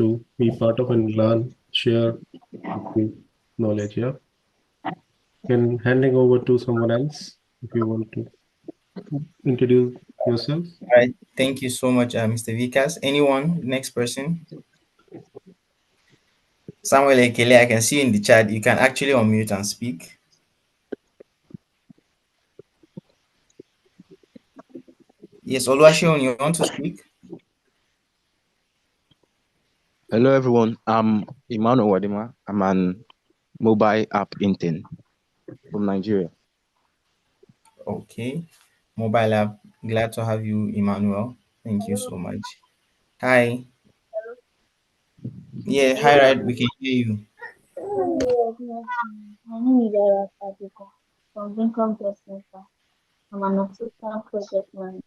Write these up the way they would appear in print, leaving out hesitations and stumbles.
to be part of and learn, share the knowledge. Yeah, can handing over to someone else if you want to introduce yourself. All right. Thank you so much, Mr. Vikas. Anyone? Next person. Samuel Ekele, I can see you in the chat. You can actually unmute and speak. Yes, Oluwaseun, you want to speak? Hello, everyone. I'm Emmanuel Wadima. I'm an mobile app intern from Nigeria. Okay. Mobile app. Glad to have you, Emmanuel. Thank you so much. Hi. Yeah, hi, right. We can hear you. Yes, my name is Ira Adiko from Bincom Center. I'm an assistant project manager.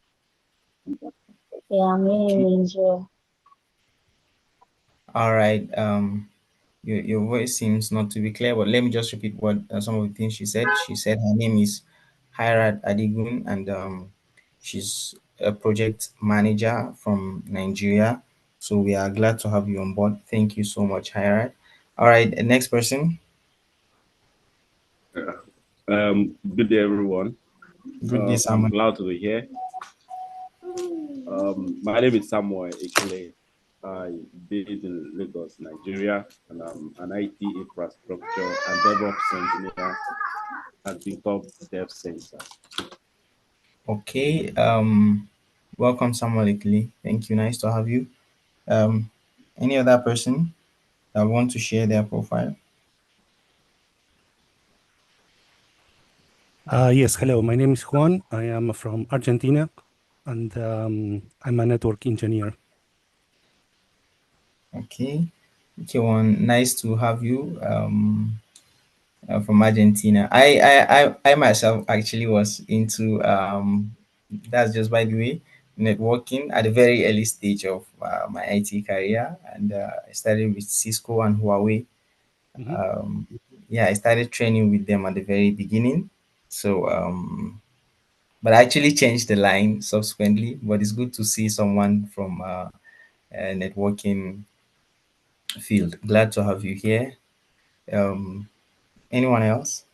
Yeah, I'm in Nigeria. All right. Your voice seems not to be clear, but let me just repeat what some of the things she said. She said her name is Hirat Adigun, and she's a project manager from Nigeria. So we are glad to have you on board. Thank you so much, Hirat. All right, next person. Good day, everyone. Good day, I'm Samuel. glad to be here. My name is Samuel Ekele. I based in Lagos, Nigeria, and I'm an IT infrastructure and DevOps engineer at Bincom Dev Center. Okay. Welcome, Samuel Ikili. Thank you. Nice to have you. Any other person that want to share their profile? Yes, hello. My name is Juan. I am from Argentina, and I'm a network engineer. Okay. Okay, one. Nice to have you. From Argentina. I myself actually was into that's just by the way networking at a very early stage of my IT career, and I started with Cisco and Huawei. Mhm. Yeah, I started training with them at the very beginning. So, but I actually changed the line subsequently. But it's good to see someone from a networking field. Glad to have you here. Um, Anyone else?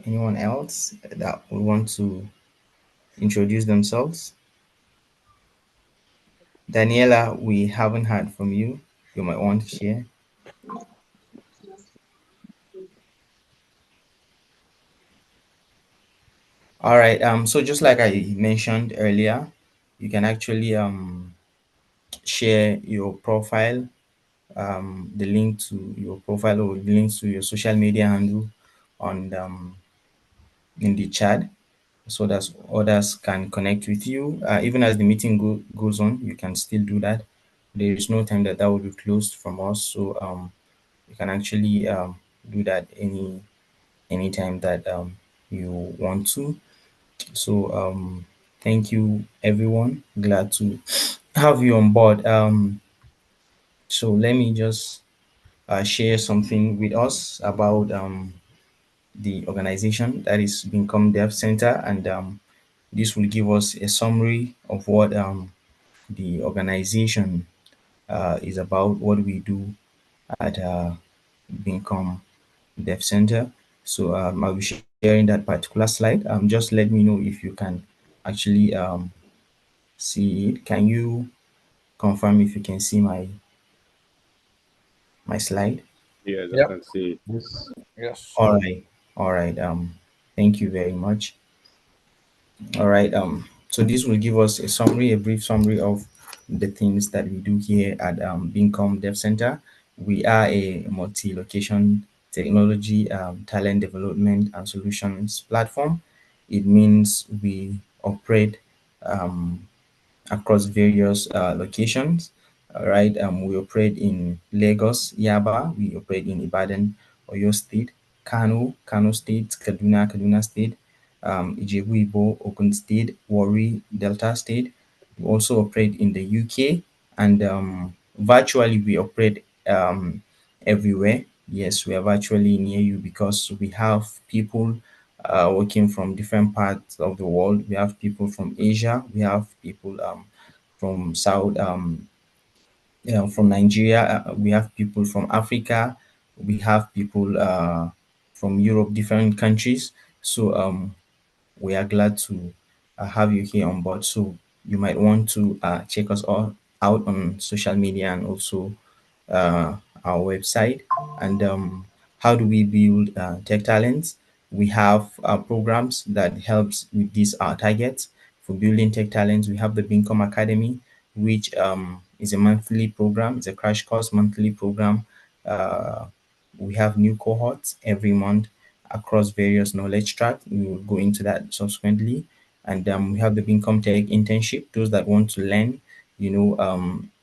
Anyone else that would want to introduce themselves? Daniela, we haven't heard from you. You might want to share. All right. So just like I mentioned earlier, you can actually share your profile, the link to your profile or the links to your social media handle on in the chat, so that others can connect with you. Even as the meeting goes on, you can still do that. There is no time that will be closed from us, so you can actually do that anytime that you want to. So thank you, everyone. Glad to have you on board. So let me just share something with us about the organization that is Bincom Dev Center, and this will give us a summary of what the organization is about, what we do at Bincom Dev Center. So I'll be sharing that particular slide. Just let me know if you can actually see it. Can you confirm if you can see my slide? Yes, I Yep. can see. Yes. Yes. All right, all right. Thank you very much. All right. So this will give us a summary, a brief summary of the things that we do here at Bincom Dev Center. We are a multi-location technology, talent development, and solutions platform. It means we operate um, across various locations. All right. We operate in Lagos, Yaba. We operate in Ibadan, Oyo State, Kano State, Kaduna State, Ijebu Ibo, Ogun State, Warri, Delta State. We also operate in the UK, and virtually we operate everywhere. Yes, we are virtually near you because we have people working from different parts of the world. We have people from Asia. We have people from South, from Nigeria. We have people from Africa. We have people from Europe, different countries. So we are glad to have you here on board. So you might want to check us all out on social media and also uh, our website. And how do we build tech talents? We have programs that helps with these targets for building tech talents. We have the Bincom Academy, which is a monthly program. It's a crash course monthly program. Uh, we have new cohorts every month across various knowledge tracks. We will go into that subsequently. And we have the Bincom Tech internship, those that want to learn,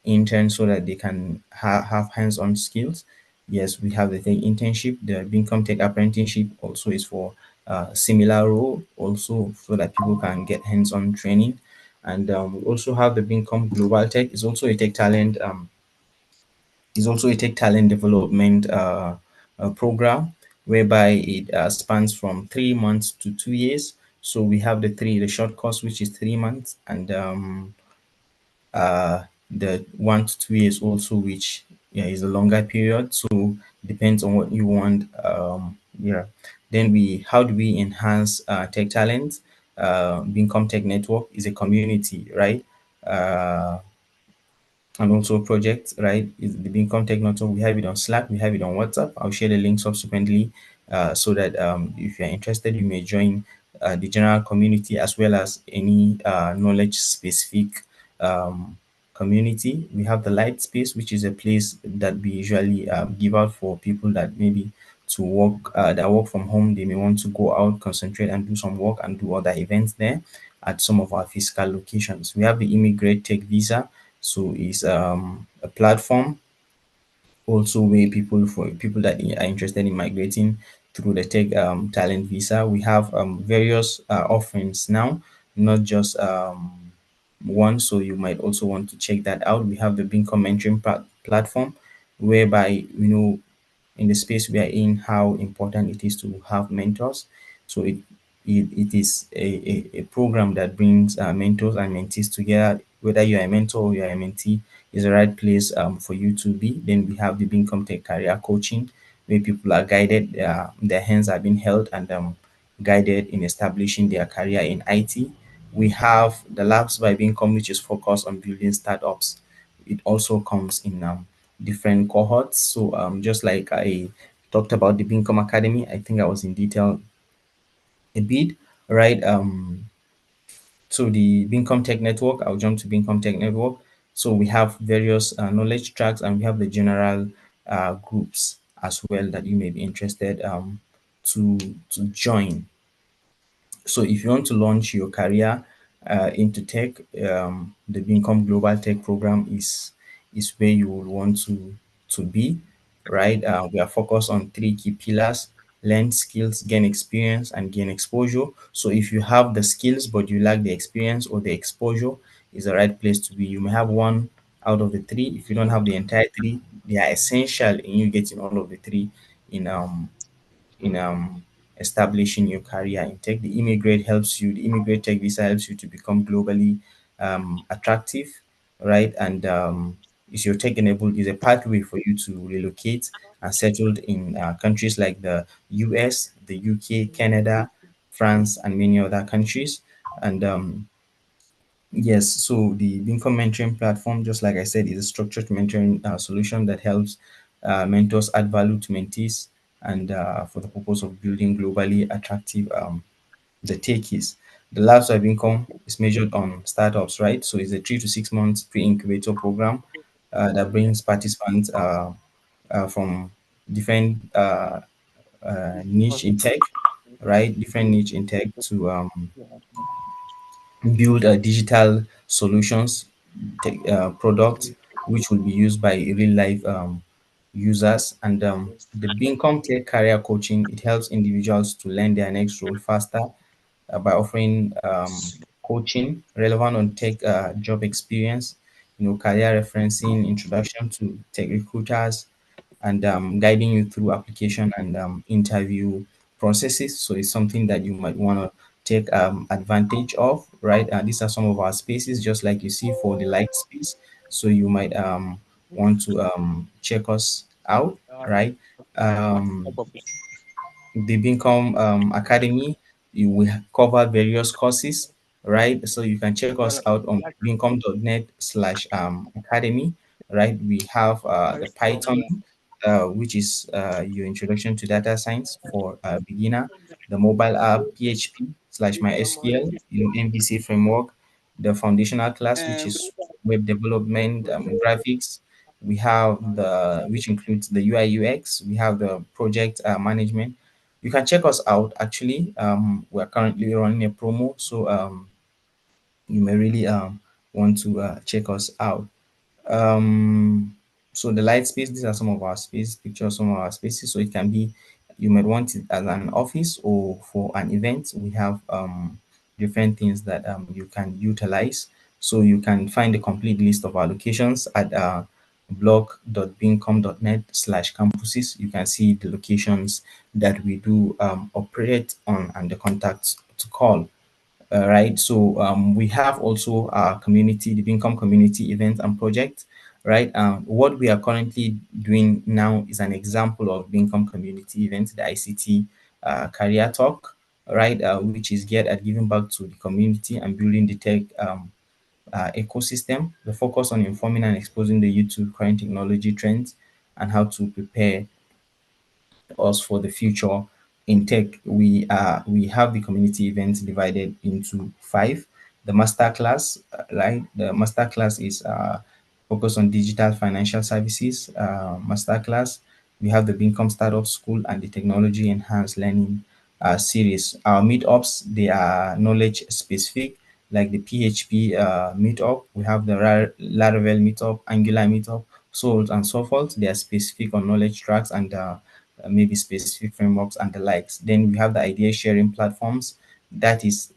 intern so that they can have hands-on skills. Yes, we have the tech internship. The Bincom Tech apprenticeship also is for similar role, also so that people can get hands-on training. And we also have the Bincom Global Tech. It's also a tech talent. Is also a tech talent development program whereby it spans from 3 months to 2 years. So we have the short course, which is 3 months, and uh, the 1 to 2 years also, which yeah, is a longer period. So depends on what you want. Yeah. Then how do we enhance tech talent? Bincom Tech Network is a community, right? Uh, and also projects, right? Is the being contact not only we have it on Slack, we have it on WhatsApp. I'll share the link subsequently, so that if you're interested, you may join the general community as well as any knowledge specific um, community. We have the light space, which is a place that we usually give out for people that maybe to work that work from home. They may want to go out, concentrate, and do some work and do other events there at some of our physical locations. We have the Immigrate Tech Visa, so it's a platform also where people that are interested in migrating through the tech talent visa. We have various offerings now, not just one. So you might also want to check that out. We have the Bincom mentoring platform, whereby in the space we are in, how important it is to have mentors. So it is a program that brings mentors and mentees together. Whether you are a mentor or you are a mentee, is the right place for you to be. Then we have the Bincom Tech Career Coaching, where people are guided, their hands are being held and guided in establishing their career in IT. We have the Labs by Bincom, which is focused on building startups. It also comes in different cohorts. So just like I talked about the Bincom Academy, I think I was in detail a bit, right? So the Bincom Tech Network, I'll jump to Bincom Tech Network. So we have various knowledge tracks, and we have the general groups as well that you may be interested to join. So if you want to launch your career into tech, the Bincom Global Tech Program is where you will want to be, right? We are focused on three key pillars: learn skills, gain experience, and gain exposure. So if you have the skills but you lack the experience or the exposure, is the right place to be. You may have one out of the three. If you don't have the entire three, they are essential in you getting all of the three in establishing your career in tech. The Immigrate Tech Visa helps you to become globally attractive, right? And is your tech enabled is a pathway for you to relocate and settled in countries like the US, the UK, Canada, France, and many other countries. And yes, so the Bincom mentoring platform, just like I said, is a structured mentoring solution that helps mentors add value to mentees and for the purpose of building globally attractive the techies. The lives of income is measured on startups, right? So it's a 3 to 6 months pre-incubator program that brings participants from different niche in tech, right? Different niche in tech to build digital solutions products which will be used by real life users. And the Bincom Tech Career Coaching, it helps individuals to learn their next role faster by offering coaching relevant on tech job experience, career referencing, introduction to tech recruiters, and guiding you through application and interview processes. So it's something that you might want to take advantage of, right? And these are some of our spaces, just like you see for the light space. So you might want to check us out, right? Um, the Bincom Academy, you will cover various courses, right? So you can check us out on bincom.net/academy, right? We have the Python, which is your introduction to data science for a beginner, the mobile app PHP/MySQL, MVC framework, the foundational class, which is web development, graphics. We have the which includes the UI UX. We have the project management. You can check us out. Actually, we're currently running a promo, so you may really want to check us out. Um, so the light space, these are some of our space pictures, some of our spaces. So it can be, you might want it as an office or for an event. We have different things that you can utilize. So you can find the complete list of our locations at blog.bincom.net/campuses. You can see the locations that we do operate on and the contacts to call. Right. So we have also our community, the Bincom community event and project, right? What we are currently doing now is an example of Bincom community event, the ICT career talk, right? Which is geared at giving back to the community and building the tech ecosystem. The focus on informing and exposing the youth to current technology trends and how to prepare us for the future in tech. We have the community events divided into five. The master class, right? The master class is focused on digital financial services. Master class. We have the Bincom Startup School and the Technology Enhanced Learning series. Our meetups, they are knowledge specific, like the PHP meetup. We have the Laravel meetup, Angular meetup, so on and so forth. They are specific on knowledge tracks and maybe specific frameworks and the likes. Then we have the idea sharing platforms. That is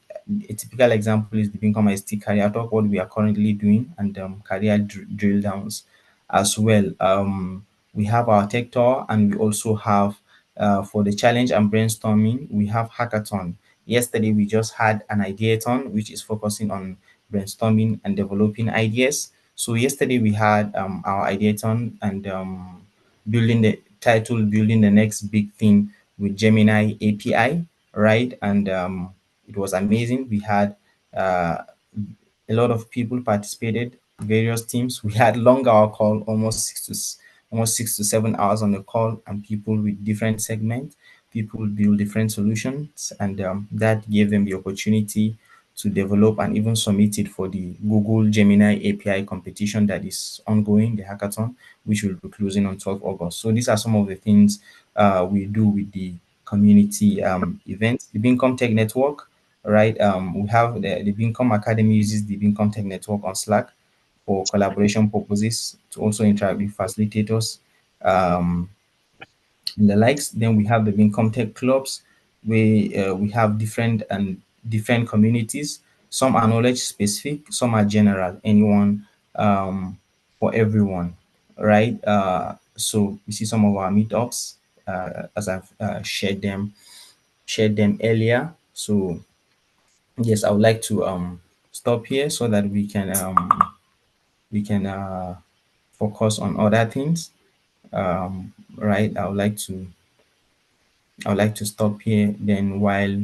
a typical example is the Bincom ICT career talk, what we are currently doing, and career drill downs as well. We have our tech tour, and we also have for the challenge and brainstorming, we have hackathon. Yesterday, we just had an ideathon, which is focusing on brainstorming and developing ideas. So yesterday we had our ideathon and building the title, building the next big thing with Gemini API, right? And it was amazing. We had a lot of people participated, various teams. We had long hour call, almost 6 to 7 hours on the call, and people with different segments. People build different solutions, and that gave them the opportunity to develop and even submit it for the Google Gemini API competition that is ongoing, the hackathon, which will be closing on 12 August. So these are some of the things we do with the community events. The Bincom Tech Network, right? We have the Bincom Academy uses the Bincom Tech Network on Slack for collaboration purposes to also interact with facilitators. Um, and the likes. Then we have the Bincom Tech clubs, where we have different communities. Some are knowledge specific, some are general. Anyone for everyone, right? So we see some of our meetups as I've shared them earlier. So yes, I would like to stop here so that we can focus on other things. Right, I would like to stop here. Then while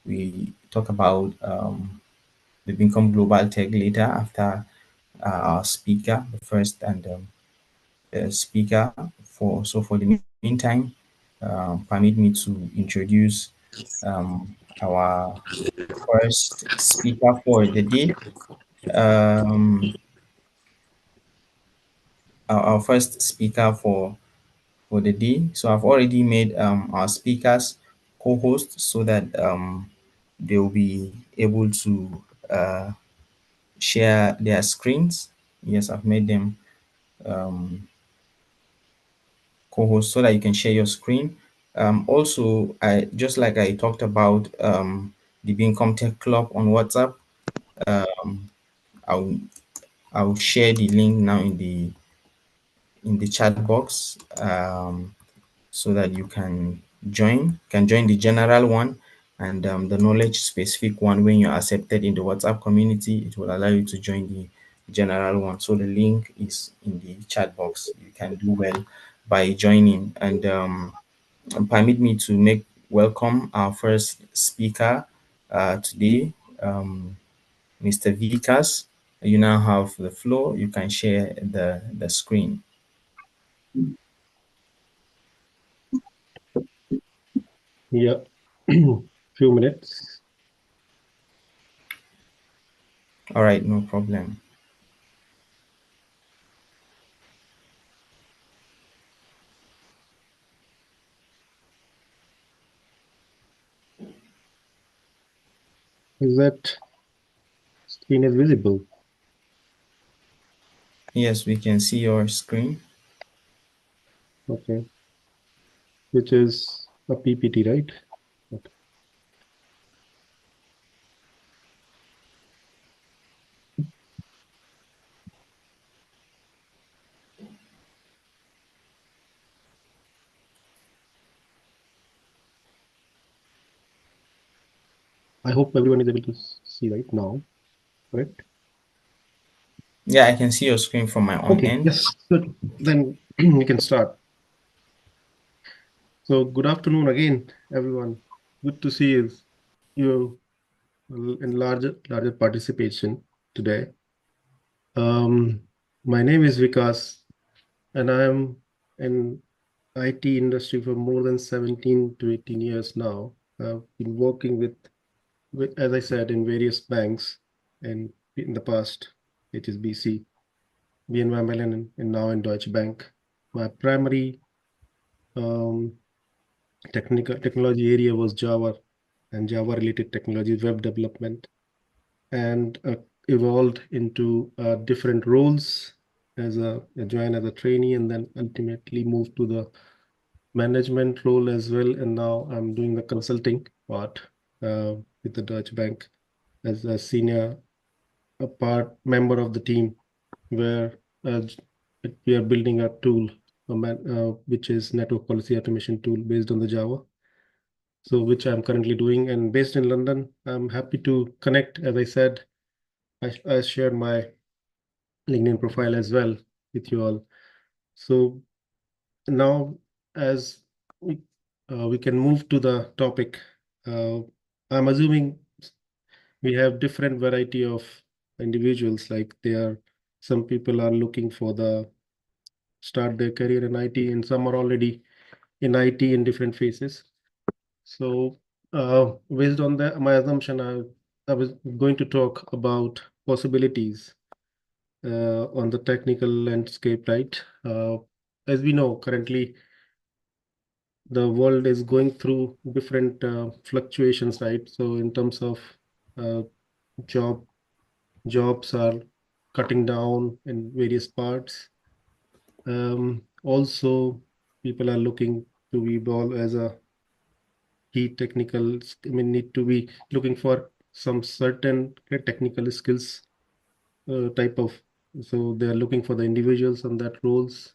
we talk about the Bincom Global Tech later, after our speaker, the first and speaker. For the meantime, permit me to introduce our first speaker for the day. Um, our first speaker for the day. So I've already made our speakers co-hosts so that they will be able to share their screens. Yes, I've made them um, co-hosts so that you can share your screen. Also, I just like I talked about the Bincom Tech Club on WhatsApp. Um, I'll I'll share the link now in in the chat box, so that you can join the general one, and the knowledge specific one. When you're accepted in the WhatsApp community, it will allow you to join the general one. So the link is in the chat box. You can do well by joining. And permit me to make welcome our first speaker today, Mr. Vikas. You now have the floor. You can share the screen. Yeah, few minutes. All right, no problem. Is that screen is visible? Yes, we can see your screen. Okay, which is a PPT, right? Okay. I hope everyone is able to see right now, correct? Yeah, I can see your screen from my own Okay, end. yes, good. Then we can start. So good afternoon again, everyone. Good to see you in larger participation today. My name is Vikas, and I am in IT industry for more than 17 to 18 years now. I've been working with, as I said, in various banks and in the past, HSBC, BNY Mellon, and now in Deutsche Bank. My primary um, technology area was Java and Java related technology, web development, and evolved into different roles as I joined as a trainee and then ultimately moved to the management role as well. And now I'm doing the consulting part with the Deutsche Bank as a senior a part member of the team where we are building a tool, which is network policy automation tool based on the Java. So which I'm currently doing and based in London. I'm happy to connect. As I said, I shared my LinkedIn profile as well with you all. So now as we can move to the topic. Uh, I'm assuming we have different variety of individuals, like some people are looking for the start their career in IT and some are already in IT in different phases. So based on that, my assumption, I was going to talk about possibilities on the technical landscape, right? As we know, currently the world is going through different fluctuations, right? So in terms of uh, job jobs are cutting down in various parts. Also, people are looking to evolve as a key technical, need to be looking for some certain technical skills type of. So they are looking for the individuals on that roles,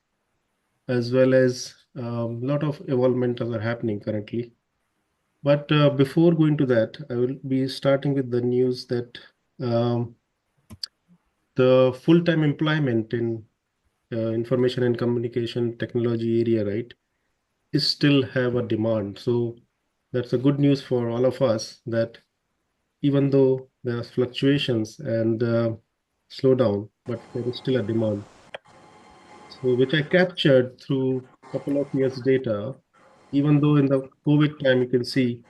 as well as a lot of evolvement are happening currently. But before going to that, I will be starting with the news that um, the full-time employment in information and communication technology area, right, is still have a demand. So that's a good news for all of us that even though there are fluctuations and slowdown, but there is still a demand. So which I captured through a couple of years data, even though in the COVID time, you can see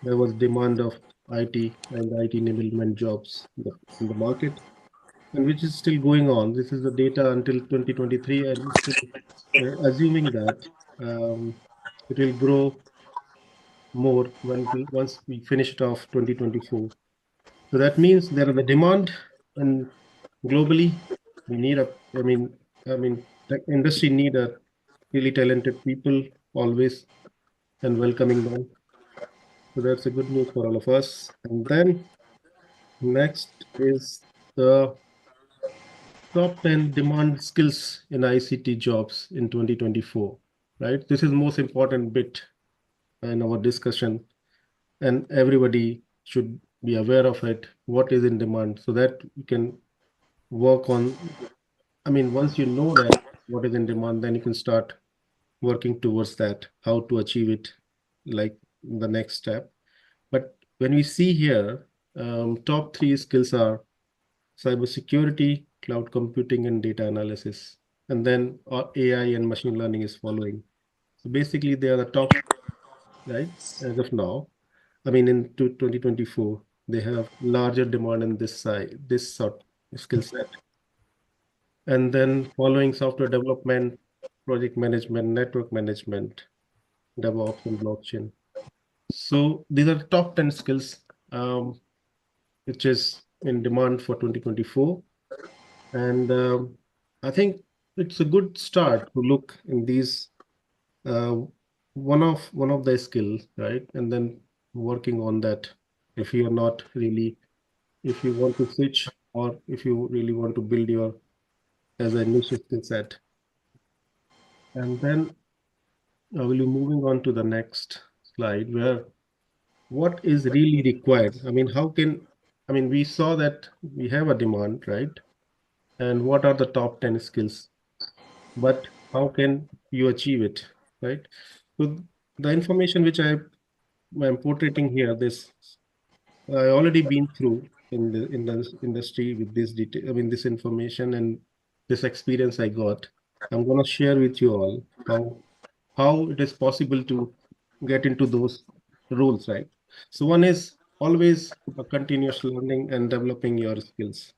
there was demand of IT and IT enablement jobs in the market, and which is still going on. This is the data until 2023, and still assuming that it will grow more once we finish it off 2024. So that means there is a demand, and globally we need the industry need a really talented people always and welcoming them. So that's a good news for all of us. And then next is the top 10 demand skills in ICT jobs in 2024, right? This is the most important bit in our discussion, and everybody should be aware of it, what is in demand, so that you can work on. I mean, once you know that what is in demand, then you can start working towards that, how to achieve it, like the next step. But when we see here, top three skills are cybersecurity, cloud computing, and data analysis. And then AI and machine learning is following. So basically, they are the top, right, as of now. I mean, in 2024, they have larger demand in this side, this sort of skill set. And then following software development, project management, network management, DevOps, and blockchain. So these are the top 10 skills, which is in demand for 2024. And I think it's a good start to look in these uh, one of the skills, right? And then working on that if you're not really, if you want to switch, or if you really want to build your as a niche skill set. And then I will be moving on to the next slide, where what is really required. I mean, we saw that we have a demand, right? And what are the top 10 skills? But how can you achieve it, right? So the information which I'm portraying here, this I already been through in the industry with this detail. I mean, this information and this experience I got. I'm gonna share with you all how it is possible to get into those roles, right? So one is always a continuous learning and developing your skills,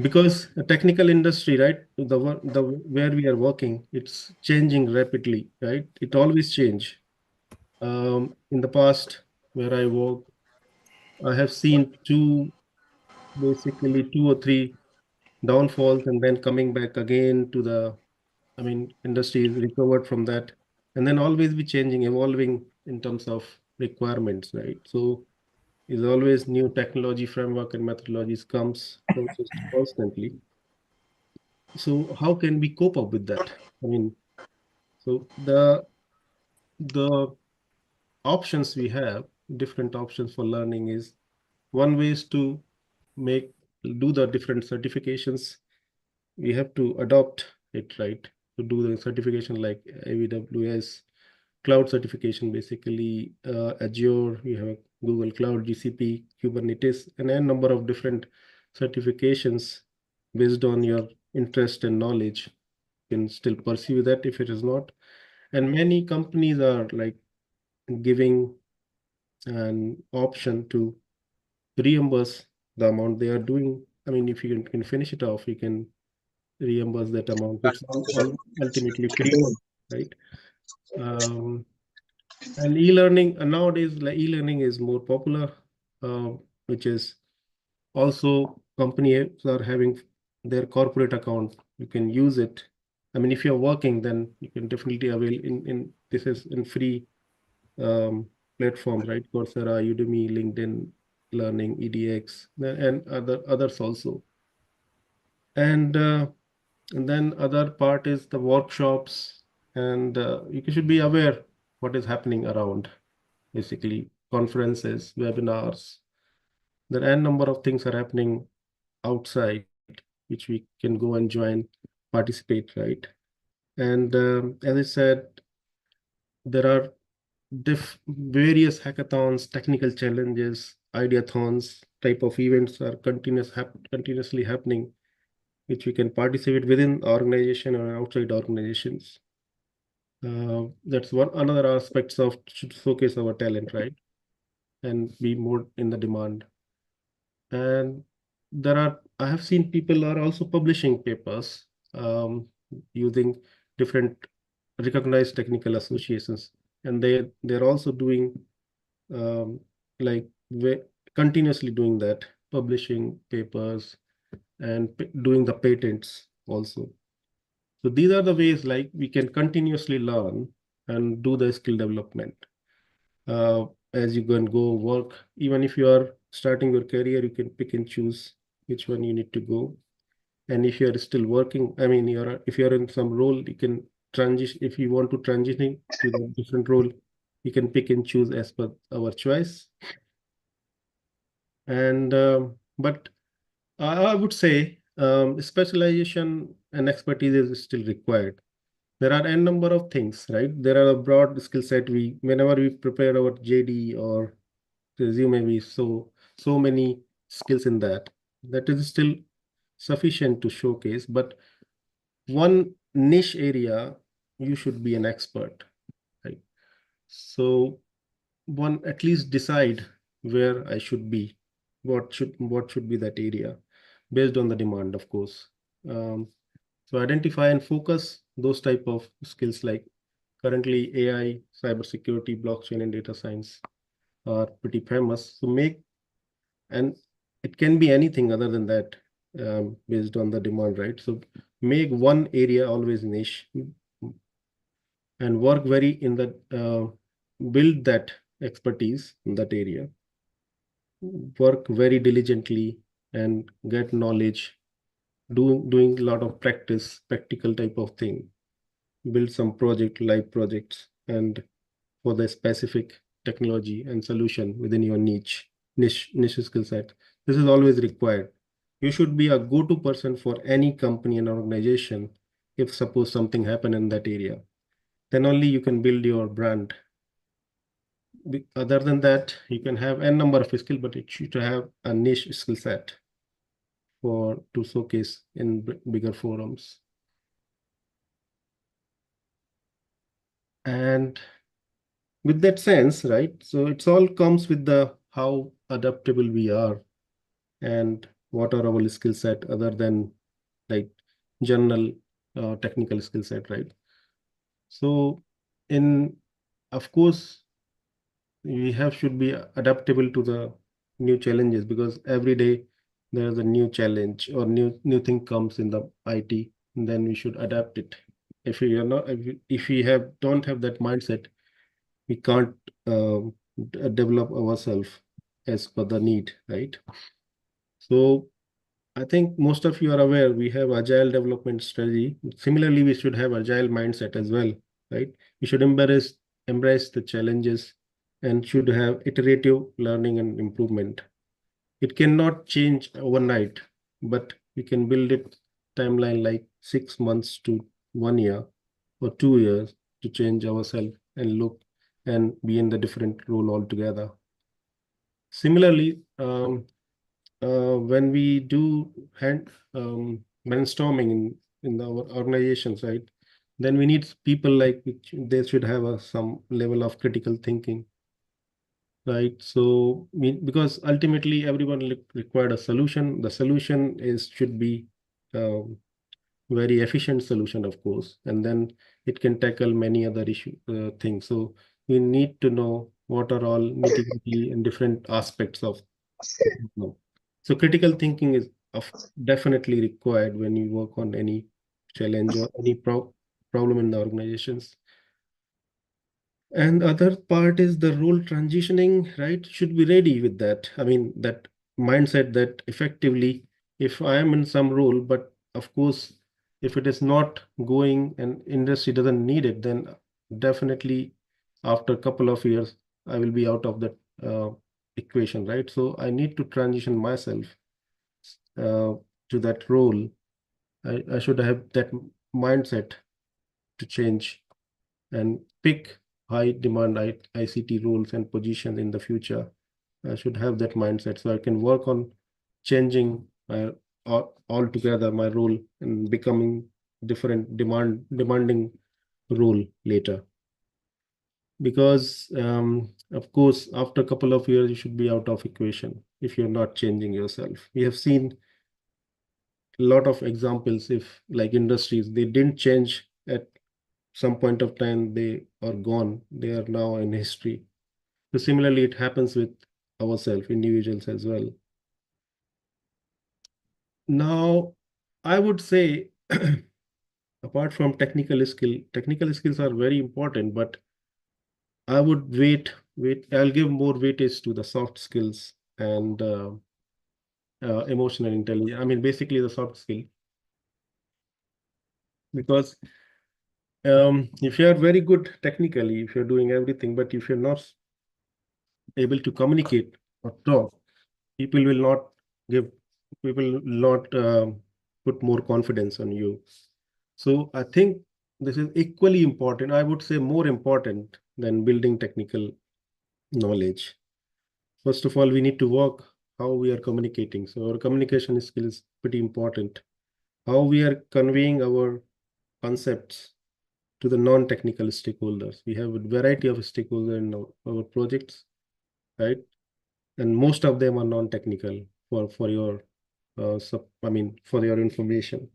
because the technical industry, right, the where we are working, it's changing rapidly, right? It always change. In the past, where I work, I have seen basically two or three downfalls, and then coming back again to the, I mean, industry is recovered from that, and then always be changing, evolving in terms of requirements, right? So is always new technology framework and methodologies comes constantly. So how can we cope up with that? I mean, so the options we have, different options for learning, is one way is to make do the different certifications. We have to adopt it, right? To do the certification like AWS cloud certification, basically Azure, we have Google Cloud, GCP, Kubernetes, and a number of different certifications based on your interest and knowledge. You can still pursue that if it is not. And many companies are like giving an option to reimburse the amount they are doing. I mean, if you can finish it off, you can reimburse that amount. It's all ultimately free, right? Um, and e-learning nowadays, like e-learning is more popular, uh, which is also companies are having their corporate account. You can use it. I mean, if you're working, then you can definitely avail in this is in free platforms, right? Coursera, Udemy, LinkedIn Learning, EDX, and others also. And then other part is the workshops, and you should be aware what is happening around, basically conferences, webinars. There are a number of things are happening outside, which we can go and join, participate, right? And as I said, there are various hackathons, technical challenges, ideathons type of events are continuously happening, which we can participate within organization or outside organizations. That's one another aspects of should showcase our talent, right? And be more in the demand. And I have seen people are also publishing papers using different recognized technical associations, and they're also doing um, like continuously doing that, publishing papers and doing the patents also. So these are the ways like we can continuously learn and do the skill development. As you can go work, even if you are starting your career, you can pick and choose which one you need to go. And if you're still working, I mean, if you're in some role, you can transition. If you want to transition to the different role, you can pick and choose as per our choice. And but I would say specialization and expertise is still required. There are n number of things, right? There are a broad skill set. Whenever we prepare our JD or resume, we so many skills in that. That is still sufficient to showcase. But one niche area, you should be an expert, right? So one at least decide where I should be, what should be that area, based on the demand, of course. So identify and focus those type of skills, like currently AI, cybersecurity, blockchain, and data science are pretty famous. So and it can be anything other than that, based on the demand, right? So make one area always niche and work very in that, build that expertise in that area, work very diligently and get knowledge, doing a lot of practical type of thing, build some live projects, and for the specific technology and solution within your niche skill set. This is always required. You should be a go-to person for any company and organization. If suppose something happen in that area, then only you can build your brand. Other than that, you can have n number of skills, but it should have a niche skill set to showcase in bigger forums. And with that sense, right? So it's all comes with the how adaptable we are and what are our skill set other than like general technical skill set, right? So in of course we should be adaptable to the new challenges, because every day there's a new challenge or new thing comes in the IT, and then we should adapt it. If we are not if we don't have that mindset, we can't develop ourselves as per the need, right? So I think most of you are aware we have agile development strategy. Similarly, we should have agile mindset as well, right? We should embrace the challenges and should have iterative learning and improvement. It cannot change overnight, but we can build it timeline like 6 months to 1 year or 2 years to change ourselves and look and be in the different role altogether. Similarly, when we do brainstorming in our organizations, right, then we need people like which they should have some level of critical thinking, right? So because ultimately everyone required a solution. The solution should be um, very efficient solution, of course, and then it can tackle many other things. So we need to know what are all nitty-gritty and different aspects of the problem. So critical thinking is definitely required when you work on any challenge or any problem in the organizations. And other part is the role transitioning, right? Should be ready with that. I mean, that mindset that effectively, if I am in some role, but of course, if it is not going and industry doesn't need it, then definitely after a couple of years, I will be out of that equation, right? So I need to transition myself to that role. I should have that mindset to change and pick high demand ICT roles and positions in the future. I should have that mindset so I can work on changing altogether my role and becoming different demanding role later. Because of course, after a couple of years, you should be out of equation if you're not changing yourself. We have seen a lot of examples, if like industries, they didn't change at some point of time, they are gone. They are now in history. So similarly, it happens with ourselves, individuals as well. Now, I would say, apart from technical skills are very important, but I would wait. I'll give more weightage to the soft skills and emotional intelligence. I mean, basically the soft skill. Because if you are very good technically, if you're doing everything, but if you're not able to communicate or talk, people will not give, people will not put more confidence on you. So I think this is equally important. I would say more important than building technical knowledge. First of all, we need to work how we are communicating. So our communication skill is pretty important. How we are conveying our concepts to the non-technical stakeholders. We have a variety of stakeholders in our projects, right? And most of them are non-technical for your for your information.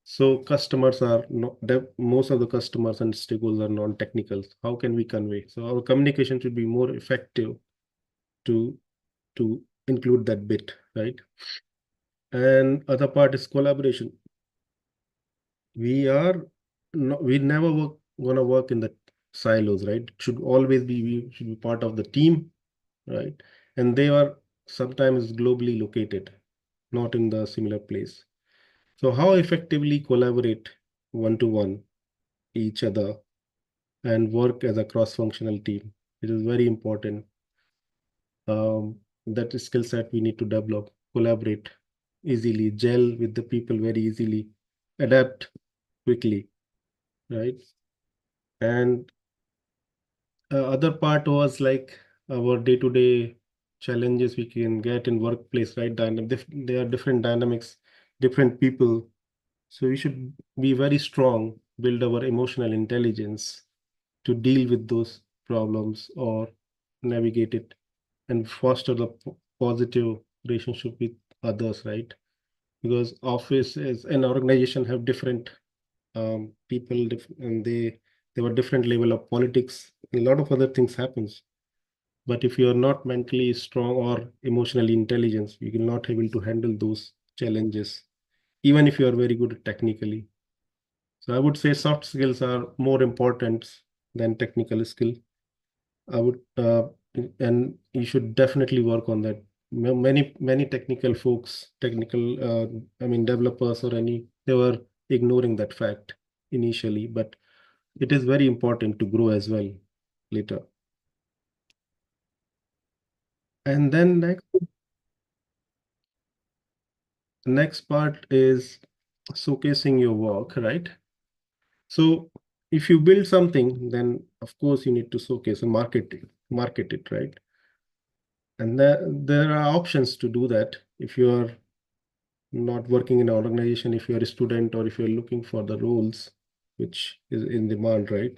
So customers are not, most of the customers and stakeholders are non-technical. How can we convey? So our communication should be more effective to to include that bit, right? And other part is collaboration. We are we never gonna work in the silos, right? It should always be, we should be part of the team, right? And they are sometimes globally located, not in the similar place. So how effectively collaborate one-to-one each other and work as a cross-functional team? It is very important. That skill set we need to develop, collaborate easily, gel with the people very easily, adapt quickly, right? And other part was like our day-to-day challenges we can get in workplace, right? There are different dynamics, different people. So we should be very strong, build our emotional intelligence to deal with those problems or navigate it and foster the positive relationship with others, right? Because office is an organization have different people, and they were different level of politics. A lot of other things happens. But if you are not mentally strong or emotionally intelligent, you will not able to handle those challenges, even if you are very good technically. So I would say soft skills are more important than technical skill. I would, and you should definitely work on that. Many technical folks, developers or any, they were ignoring that fact initially, but it is very important to grow as well later. And then next part is showcasing your work, right? So if you build something, then of course you need to showcase and market it, right? And there are options to do that. If you are not working in an organization, if you're a student or if you're looking for the roles which is in demand, right?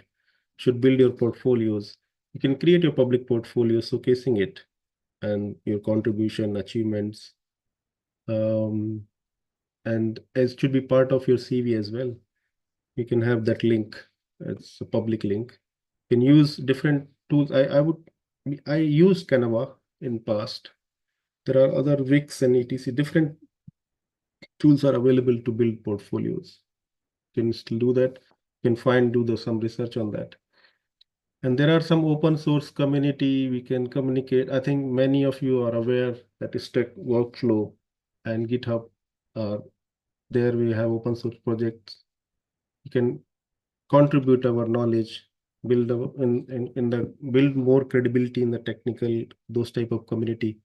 Should build your portfolios. You can create your public portfolio showcasing it and your contribution, achievements, um, and it should be part of your CV as well. You can have that link. It's a public link. You can use different tools. I used Canva in past. There are other Wix and etc. Different tools are available to build portfolios. You can still do that. You can do some research on that. And there are some open source community we can communicate. I think many of you are aware that Stack Workflow and GitHub. There we have open source projects. You can contribute our knowledge, build in the build more credibility in the technical, those type of community.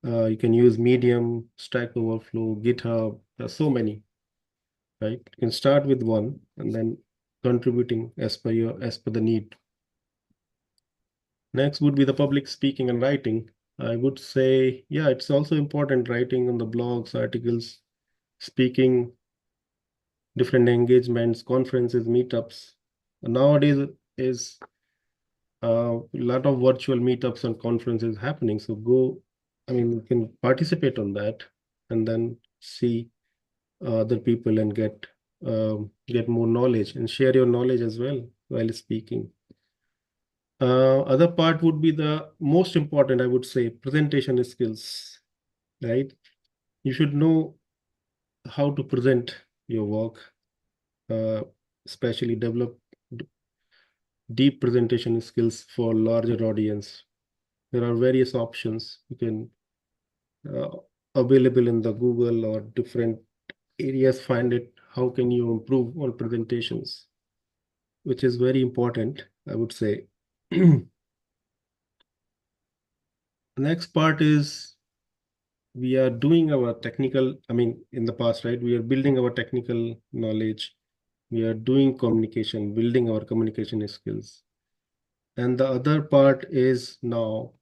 You can use Medium, Stack Overflow, GitHub. There are so many, right? You can start with one and then contributing as per the need. Next would be the public speaking and writing. I would say, yeah, it's also important writing on the blogs, articles, speaking, different engagements, conferences, meetups. Nowadays is a lot of virtual meetups and conferences happening. So you can participate on that and then see other people and get more knowledge and share your knowledge as well while speaking. Other part would be the most important, I would say, presentation skills, right? You should know how to present your work, uh, especially develop deep presentation skills for larger audience. There are various options. You can, available in the Google or different areas, find it, how can you improve on presentations, which is very important, I would say. Next part is we are doing our technical, I mean, in the past, right? We are building our technical knowledge. We are doing communication, building our communication skills. And the other part is now,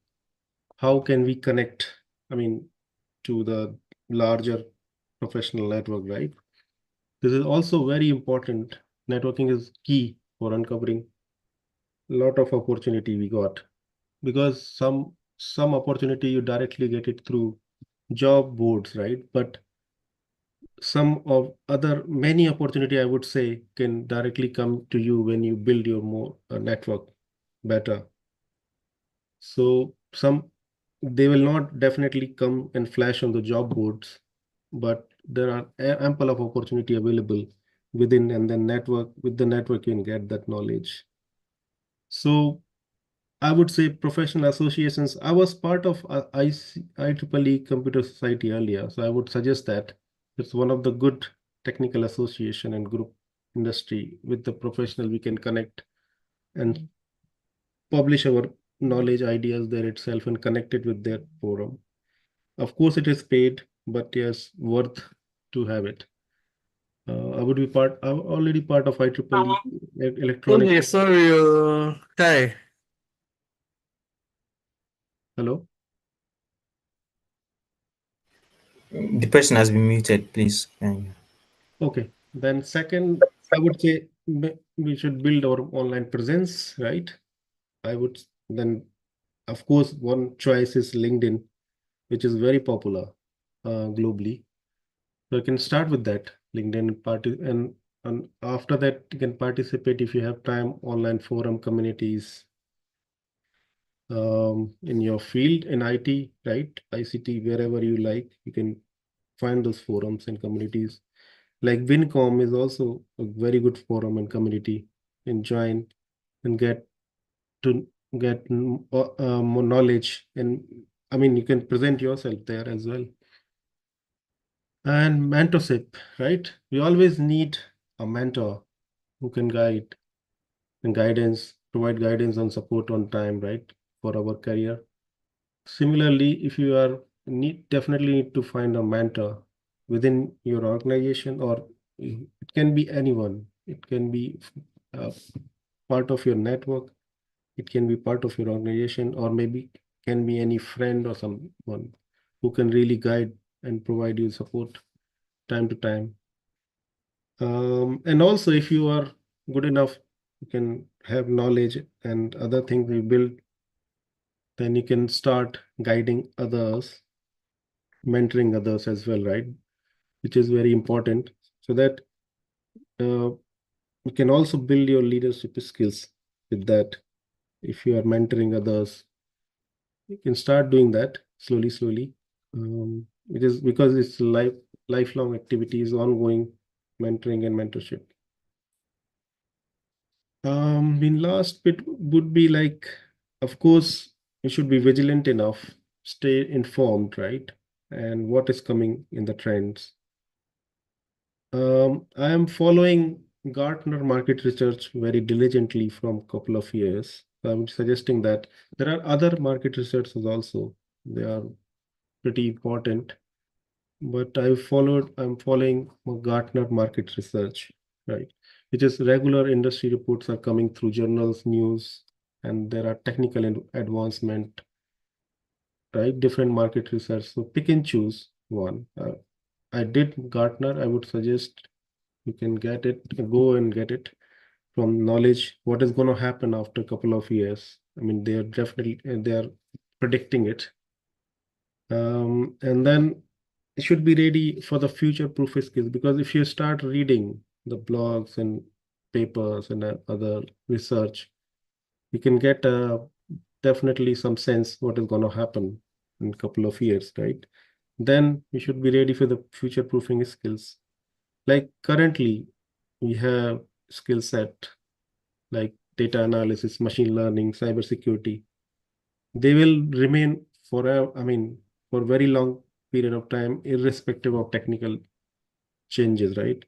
how can we connect, I mean, to the larger professional network, right? This is also very important. Networking is key for uncovering a lot of opportunity we got, because some opportunity you directly get it through job boards, right? But some of other many opportunity, I would say, can directly come to you when you build your more network better. So some, they will not definitely come and flash on the job boards, but there are ample of opportunity available within, and then network, with the network you can get that knowledge. So I would say professional associations. I was part of IEEE Computer Society earlier, so I would suggest that it's one of the good technical association and group industry. With the professional, we can connect and publish our knowledge, ideas there itself, and connect it with their forum. Of course, it is paid, but yes, worth to have it. I would be part. I'm already part of IEEE electronic. Okay, sorry, Kai. Hello. The person has been muted, please. Okay. Then second, I would say we should build our online presence, right? I would then, of course, one choice is LinkedIn, which is very popular globally. So you can start with that LinkedIn party, and after that you can participate if you have time, online forum communities in your field in IT, right? ICT, wherever you like, you can find those forums and communities. Like Bincom is also a very good forum and community. And join and get to get more knowledge, and I mean you can present yourself there as well. And mentorship, right? We always need a mentor who can guide and guidance, provide guidance and support on time, right? For our career. Similarly, if you are definitely need to find a mentor within your organization, or it can be anyone. It can be uh, part of your network. It can be part of your organization, or maybe can be any friend or someone who can really guide and provide you support time to time. And also, if you are good enough, you can have knowledge and other things you build, then you can start guiding others, mentoring others as well, right? Which is very important, so that you can also build your leadership skills with that. If you are mentoring others, you can start doing that slowly, slowly. It is because it's lifelong activities, ongoing mentoring and mentorship. In last bit would be like, of course, you should be vigilant enough, stay informed, right? And what is coming in the trends. I am following Gartner market research very diligently from a couple of years. I'm suggesting that there are other market researches also. They are pretty important, but I'm following Gartner market research, right? Which is regular industry reports are coming through journals, news, and there are technical advancement, right? Different market research. So pick and choose one. I did Gartner. I would suggest you can get it, go and get it from knowledge. What is going to happen after a couple of years? I mean, they are definitely they are predicting it. And then it should be ready for the future proof skills, because if you start reading the blogs and papers and other research, you can get definitely some sense what is going to happen in a couple of years, right? Then you should be ready for the future proofing skills. Like currently, we have skill set like data analysis, machine learning, cybersecurity. They will remain forever, I mean, for very long period of time, irrespective of technical changes, right?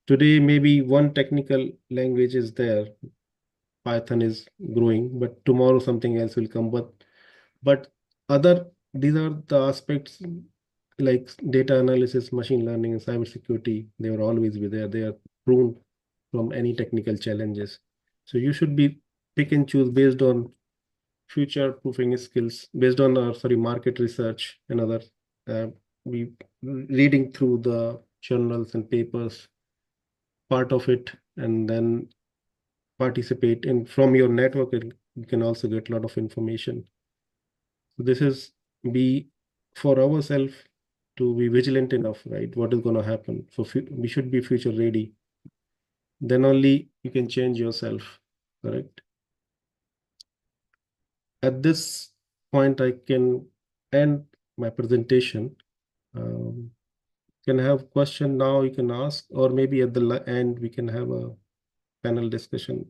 Today, maybe one technical language is there, Python is growing, but tomorrow something else will come. But other these are the aspects like data analysis, machine learning, and cybersecurity. They will always be there. They are prone from any technical challenges. So you should be pick and choose based on future proofing skills, based on our sorry market research and other. We reading through the journals and papers, part of it, and then participate in from your network. You can also get a lot of information. So this is be for ourselves to be vigilant enough, right? What is going to happen? So we should be future ready. Then only you can change yourself, correct? At this point, I can end my presentation. Can have question now you can ask, or maybe at the end we can have a panel discussion.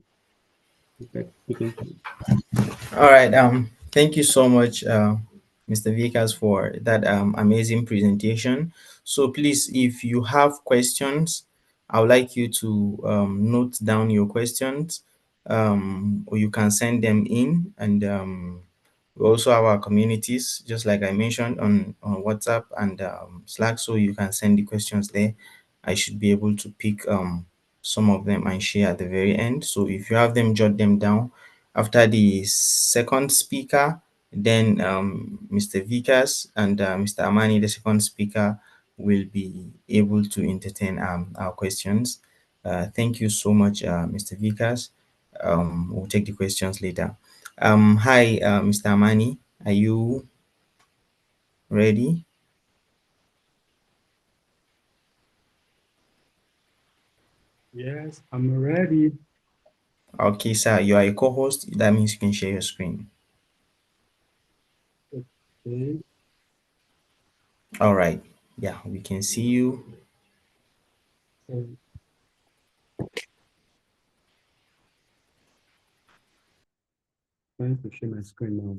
Okay, we can. All right. Thank you so much, Mr. Vikas, for that amazing presentation. So please, if you have questions, I would like you to note down your questions, or you can send them in. And we also have our communities, just like I mentioned, on WhatsApp and Slack, so you can send the questions there. I should be able to pick some of them and share at the very end. So if you have them, jot them down. After the second speaker, then Mr. Vikas and Mr. Amani, the second speaker, will be able to entertain our questions. Thank you so much, Mr. Vikas. We'll take the questions later. Hi, Mr. Amani, are you ready? Yes, I'm ready. Okay, sir, you are a co-host. That means you can share your screen. Okay. All right. Yeah, we can see you. So, trying to share my screen now.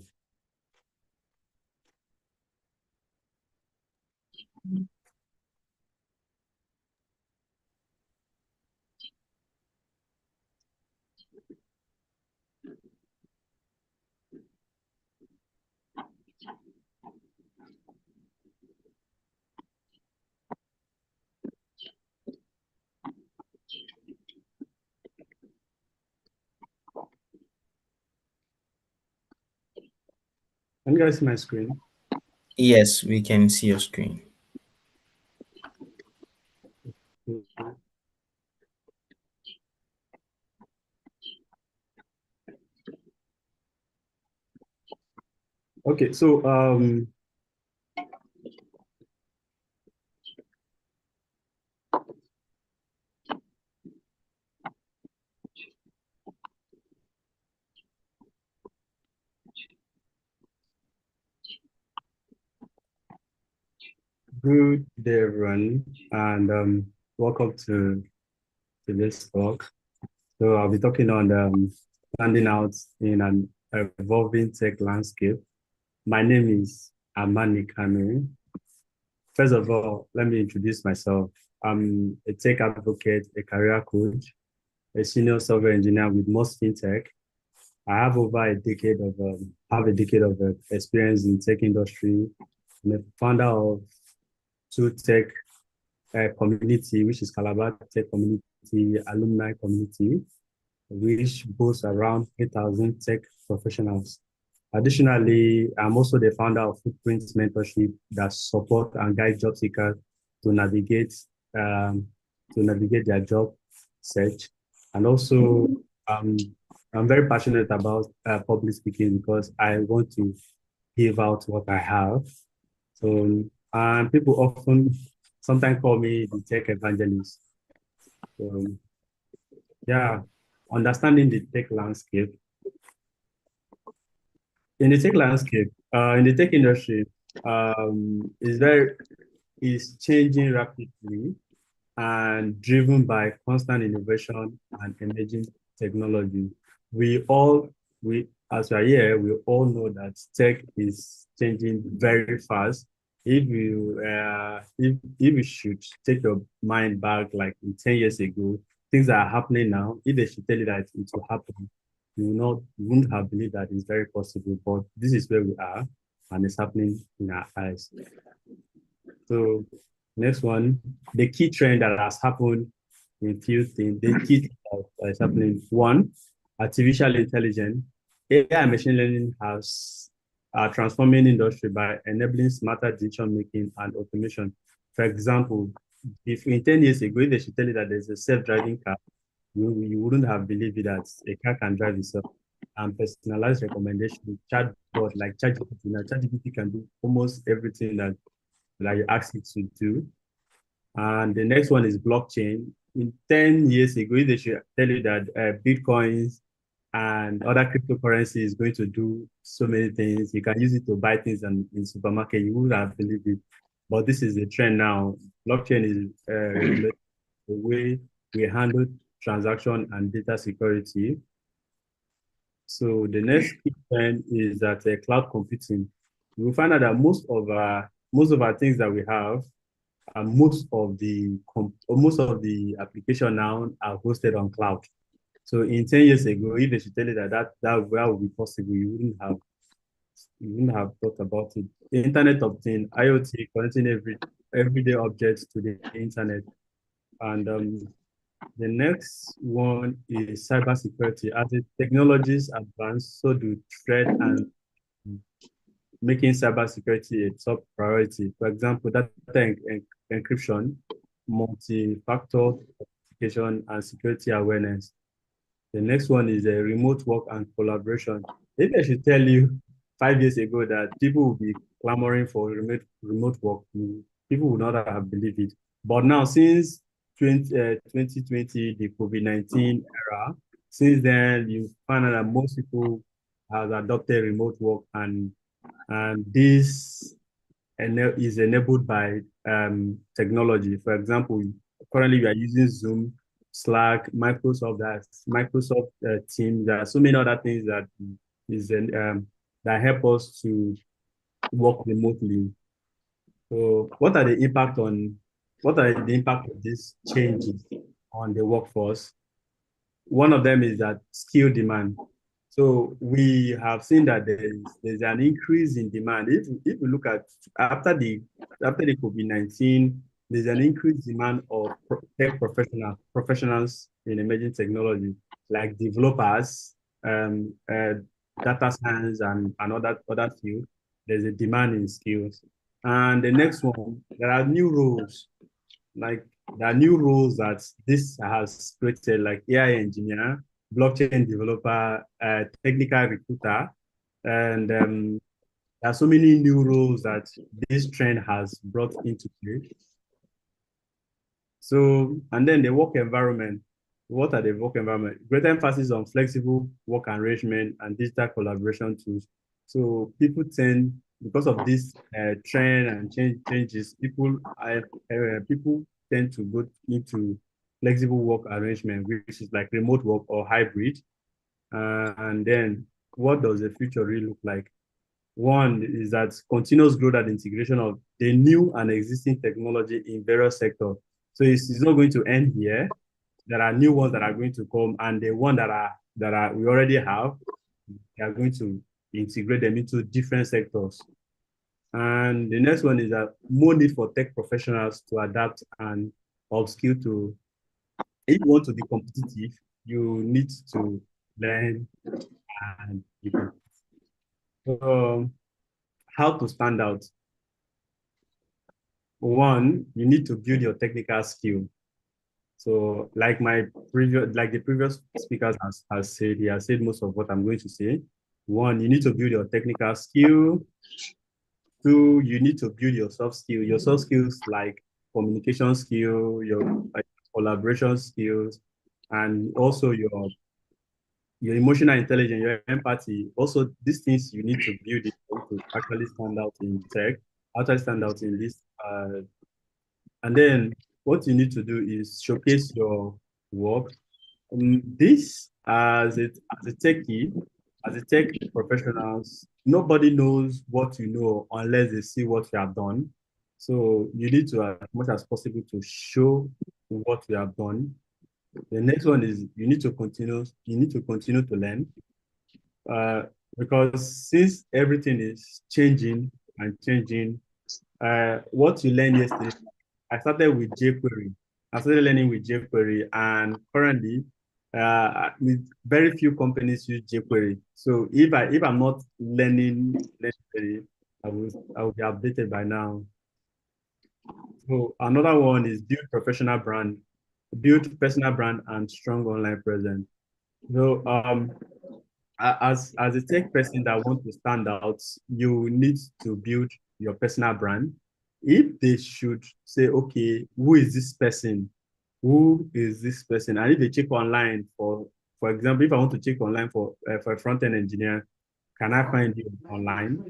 Can you guys see my screen? Yes, we can see your screen. Okay, so good day, everyone, and welcome to this talk. So I'll be talking on standing out in an evolving tech landscape. My name is Amani Kanu. First of all, let me introduce myself. I'm a tech advocate, a career coach, a senior software engineer with most fintech. I have over a decade of experience in tech industry. I'm a founder of two tech community, which is Calabar Tech Community, Alumni Community, which boasts around 8,000 tech professionals. Additionally, I'm also the founder of Footprint Mentorship that support and guide job seekers to navigate their job search. And also, I'm very passionate about public speaking because I want to give out what I have. So, and people often sometimes call me the tech evangelist. So, yeah, understanding the tech landscape. In the tech landscape, in the tech industry, is changing rapidly and driven by constant innovation and emerging technology. We all, as we are here, we all know that tech is changing very fast. if you should take your mind back like 10 years ago, things that are happening now, if they should tell you that it will happen, you wouldn't have believed that it's very possible. But this is where we are, and it's happening in our eyes. So next one, the key trend that has happened in few things, the key thing that is happening. One, artificial intelligence, AI and machine learning has are transforming industry by enabling smarter decision making and automation. For example, if in 10 years ago, if they should tell you that there's a self-driving car, you wouldn't have believed it that a car can drive itself. And personalized recommendation, chatbot like ChatGPT. Now, ChatGPT can do almost everything that you ask it to do. And the next one is blockchain. In 10 years ago, they should tell you that Bitcoins and other cryptocurrency is going to do so many things. You can use it to buy things in supermarket. You would have believed it. But this is the trend now. Blockchain is regulating the way we handle transaction and data security. So the next key trend is that cloud computing. We will find out that most of our things that we have, and most of the application now are hosted on cloud. So in 10 years ago, if they should tell you that would be possible, you wouldn't have thought about it. The Internet of Things, IoT, connecting everyday objects to the internet. And the next one is cybersecurity. As the technologies advance, so do threat and making cybersecurity a top priority. For example, data encryption, multi-factor authentication, and security awareness. The next one is a remote work and collaboration. Maybe I should tell you 5 years ago that people will be clamoring for remote work, people would not have believed it. But now, since 2020, the COVID-19 era, since then, you find out that most people have adopted remote work, and this is enabled by technology. For example, currently we are using Zoom, Slack, Microsoft Teams. There are so many other things that help us to work remotely. So, what are the impact of these changes on the workforce? One of them is that skill demand. So we have seen that there's an increase in demand. If we look at after the COVID-19, there's an increased demand of tech professionals in emerging technology, like developers, data science, and other fields. There's a demand in skills. And the next one, there are new roles, like there are new roles that this has created, like AI engineer, blockchain developer, technical recruiter, and there are so many new roles that this trend has brought into play. So, and then the work environment. What are the work environment? Greater emphasis on flexible work arrangement and digital collaboration tools. So people tend, because of this trend and changes, people tend to go into flexible work arrangement, which is like remote work or hybrid. And then what does the future really look like? One is that continuous growth and integration of the new and existing technology in various sectors. So it's not going to end here. There are new ones that are going to come, and the one that we already have, we are going to integrate them into different sectors. And the next one is that more need for tech professionals to adapt and upskill to. If you want to be competitive, you need to learn and be competitive. So, how to stand out? One, you need to build your technical skill. So, like the previous speakers has said, he has said most of what I'm going to say. One, you need to build your technical skill. Two, you need to build your soft skill. Your soft skills like communication skill, your collaboration skills, and also your emotional intelligence, your empathy. Also, these things you need to build it to actually stand out in tech, actually stand out in this. And then what you need to do is showcase your work. This as a techie, as a tech professionals, nobody knows what you know unless they see what you have done. So you need to, as much as possible, to show what you have done. The next one is you need to continue. You need to continue to learn, uh, because since everything is changing and changing, what you learned yesterday, I started with jQuery. I started learning with jQuery, and currently, with very few companies use jQuery. So if I'm not learning necessarily, I will be updated by now. So another one is build personal brand and strong online presence. So as a tech person that wants to stand out, you need to build your personal brand. If they should say, okay, who is this person? Who is this person? And if they check online for example, if I want to check online for a front-end engineer, can I find you online?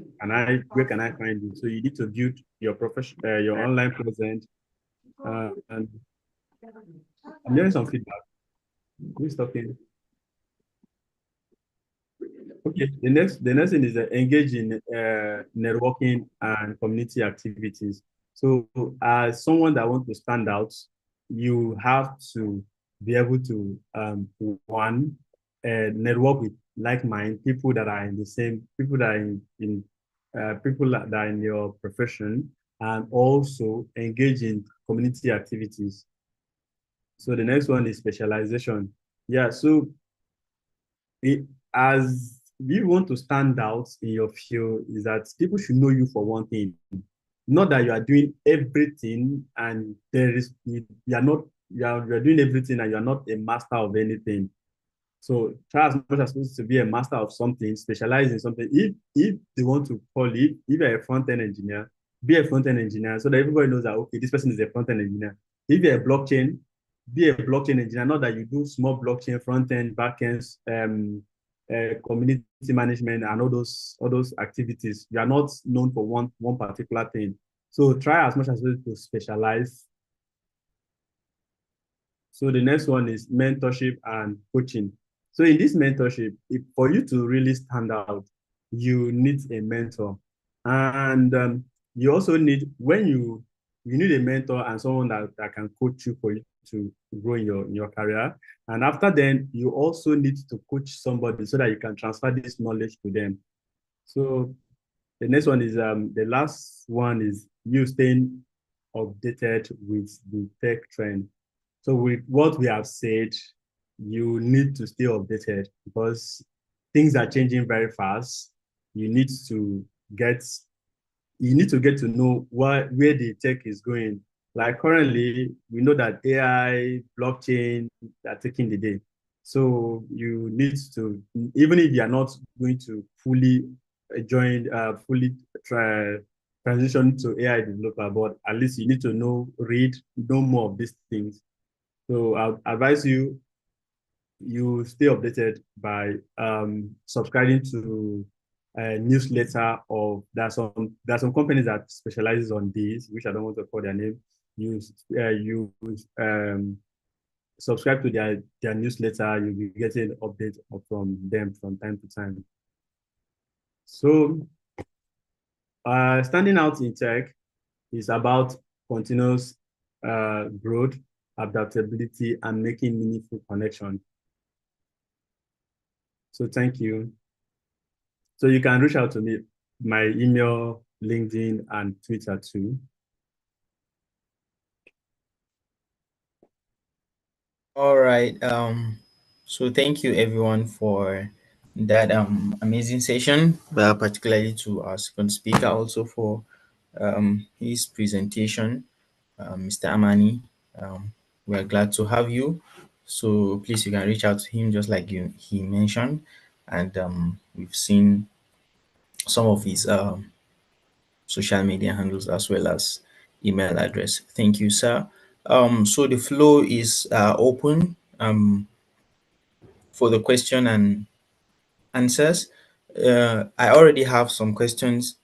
Where can I find you? So you need to build your online presence. And I'm getting some feedback. Who's talking? Okay, the next thing is engage in networking and community activities. So as someone that wants to stand out, you have to be able to one network with like mind people that are in the same people that are in people that are in your profession, and also engage in community activities. So the next one is specialization. Yeah, so it, as you want to stand out in your field, is that people should know you for one thing, not that you are doing everything and you are not you are doing everything and you are not a master of anything. So try as much as possible to be a master of something, specialize in something. If they want to call it, if you're a front-end engineer, be a front-end engineer so that everybody knows that, okay, this person is a front-end engineer. If you're a blockchain, be a blockchain engineer, not that you do small blockchain, front-end, back-end, community management and all those activities. You are not known for one particular thing. So try as much as possible to specialize. So the next one is mentorship and coaching. So in this mentorship, for you to really stand out, you need a mentor. And you also need, when you need a mentor and someone that can coach you for you to grow in your career. And after then, you also need to coach somebody so that you can transfer this knowledge to them. So the next one is the last one is you staying updated with the tech trend. So with what we have said, you need to stay updated because things are changing very fast. You need to get get to know where the tech is going. Like currently, we know that AI, blockchain are taking the day. So you need to, even if you are not going to fully try transition to AI developer, but at least you need to know more of these things. So I'll advise you stay updated by subscribing to a newsletter of there's some companies that specializes on these, which I don't want to call their name. You subscribe to their newsletter, you'll be getting updates from them from time to time. So standing out in tech is about continuous growth, adaptability, and making meaningful connection. So thank you. So you can reach out to me, my email, LinkedIn, and Twitter too. All right. So thank you everyone for that amazing session, particularly to our second speaker also for his presentation, Mr. Amani. We are glad to have you. So please, you can reach out to him just like he mentioned, and we've seen some of his social media handles as well as email address. Thank you, sir. So the floor is open for the question and answers. I already have some questions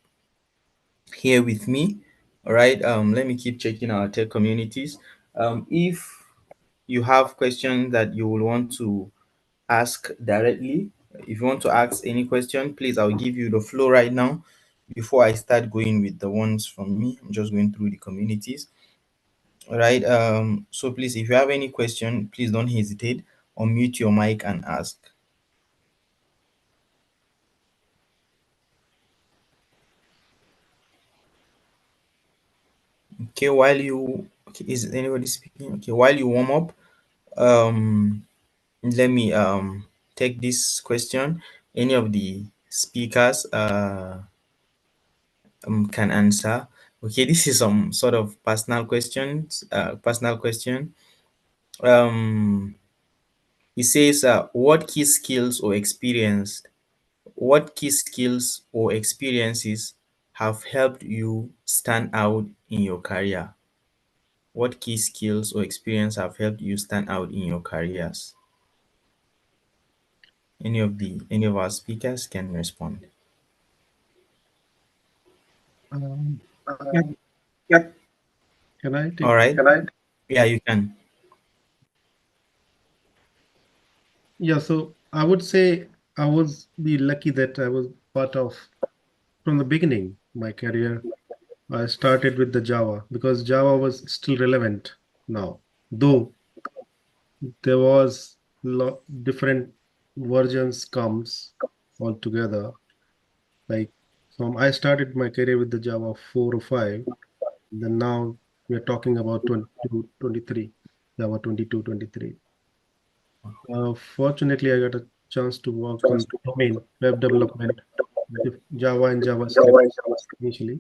here with me. All right. Let me keep checking our tech communities. If you have questions that you will want to ask directly, If you want to ask any question, please, I'll give you the floor right now. Before I start going with the ones from me, I'm just going through the communities. All right. So please, if you have any question, please don't hesitate. Unmute your mic and ask. Okay, is anybody speaking? Okay, while you warm up, um, let me take this question. Any of the speakers can answer. Okay, this is some sort of personal questions. Personal question. It says, what key skills or experiences have helped you stand out in your career? What key skills or experience have helped you stand out in your careers? Any of our speakers can respond. Um, yeah, can I All take? right. Yeah, you can. Yeah, so I would say I was be lucky that I was part of from the beginning my career. I started with the Java because Java was still relevant now, though there was different versions comes altogether. Like from I started my career with the Java 4 or 5, then now we are talking about 22, 23, Java 22, 23. Fortunately, I got a chance to work in domain web development with Java and JavaScript initially,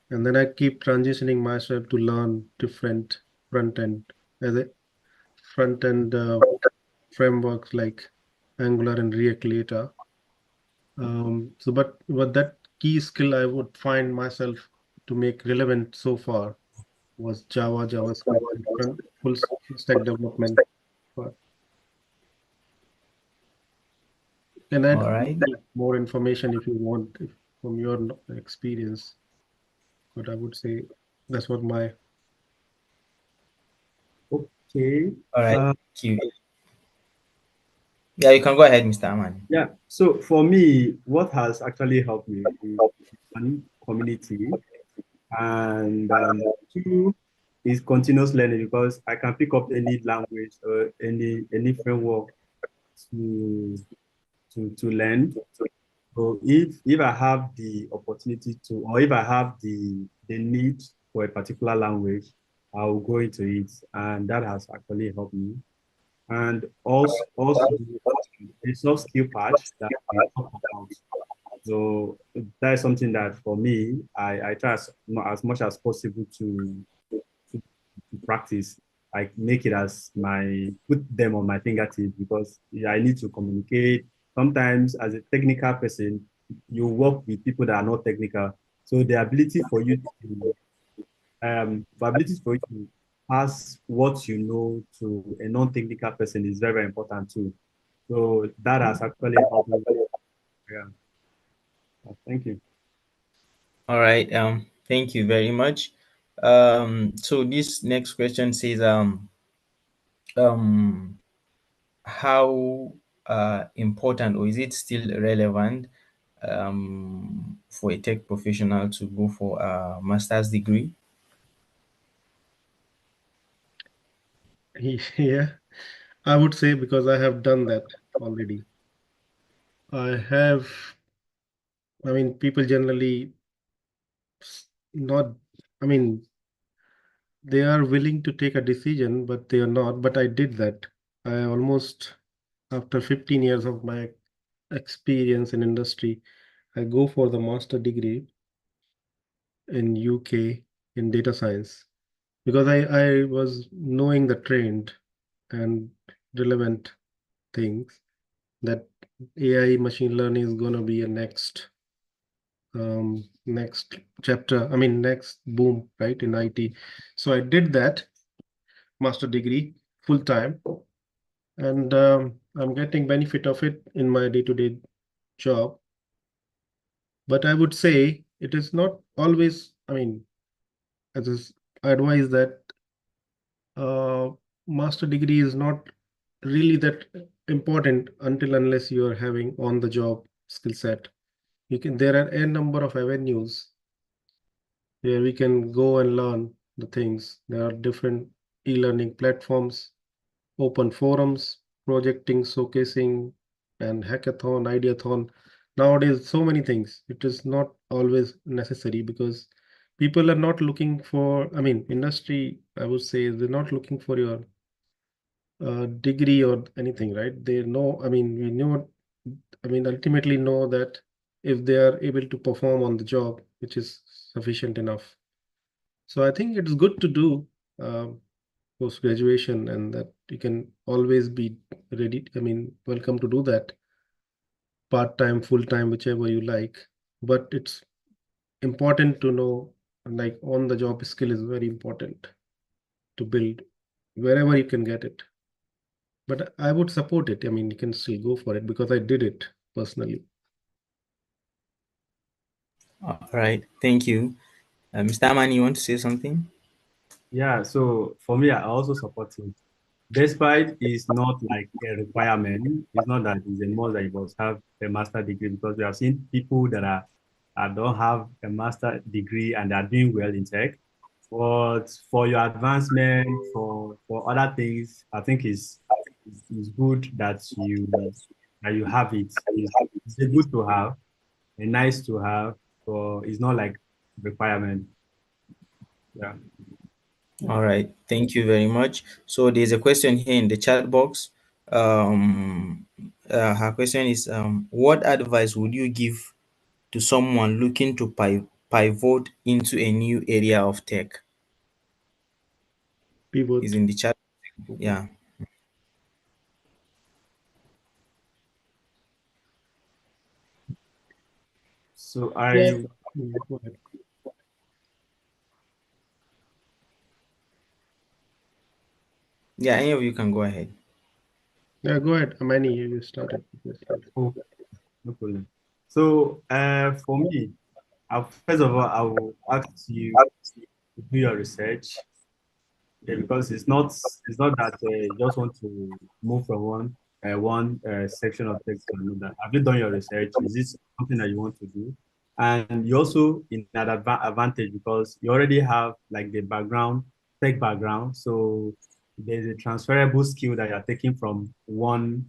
and then I keep transitioning myself to learn different front end as a front end frameworks like Angular and React later. But that key skill I would find myself to make relevant so far was Java, JavaScript, and full stack development. But and All add right. more information if you want from your experience. But I would say that's what my Okay. All right. Uh, Thank you. Yeah, you can go ahead, Mr. Aman. yeah. So for me, what has actually helped me is one, community, and two is continuous learning, because I can pick up any language or any framework to to learn. So if I have the opportunity to, or if I have the need for a particular language, I will go into it, and that has actually helped me. And also the soft skill part that we talk about. So that is something that for me, I try as much as possible to, to practice, like make it as my, put them on my fingertips, because I need to communicate. Sometimes as a technical person, you work with people that are not technical. So the ability for you to, the ability for you to pass what you know to a non-technical person is very, very important too. So that has actually helped me. Yeah. Thank you. All right. Thank you very much. So this next question says, um, how important, or is it still relevant, for a tech professional to go for a master's degree? yeah, I would say because I have done that already. I have, I mean, people generally not, I mean, they are willing to take a decision, but they are not. But I did that. I almost, after 15 years of my experience in industry, I go for the master degree in UK in data science because I was knowing the trend and relevant things that AI machine learning is going to be a next chapter, I mean next boom, right, in IT. So I did that master degree full time, and I'm getting benefit of it in my day-to-day job. But I would say it is not always, I mean, as is advise that uh, master degree is not really that important until unless you are having on the job skill set. There are a number of avenues where we can go and learn the things. There are different e-learning platforms, open forums, projecting, showcasing, and hackathon, ideathon. Nowadays, so many things. It is not always necessary because people are not looking for, I mean, industry, I would say, they're not looking for your degree or anything, right? They know, I mean, we know, I mean, ultimately know that if they are able to perform on the job, which is sufficient enough. So I think it's good to do post graduation, and that you can always be ready. I mean, welcome to do that part time, full time, whichever you like. But it's important to know, like, on the job skill is very important to build wherever you can get it. But I would support it. I mean, you can still go for it because I did it personally. All right, thank you. Mr. Amani, you want to say something? Yeah, so for me, I also support it. Despite it's not like a requirement, it's not that it's a must that you must have a master degree, because we have seen people that don't have a master degree and are doing well in tech. But for your advancement, for other things, I think it's good that you have it. It's a good to have, a nice to have, but it's not like requirement. Yeah. All right, thank you very much. So there's a question here in the chat box. Her question is, what advice would you give to someone looking to pivot into a new area of tech? Is Pivot. in the chat. Okay. Yeah. So Yeah. I Go ahead. Yeah, any of you can go ahead. Yeah, go ahead. Amani, you started. Yes, yes. oh, no problem. So for me, first of all, I will ask you to do your research, because it's not that you just want to move from one section of text to another. Have you done your research? Is this something that you want to do? And you also in that advantage because you already have like the background, tech background. So there's a transferable skill that you're taking from one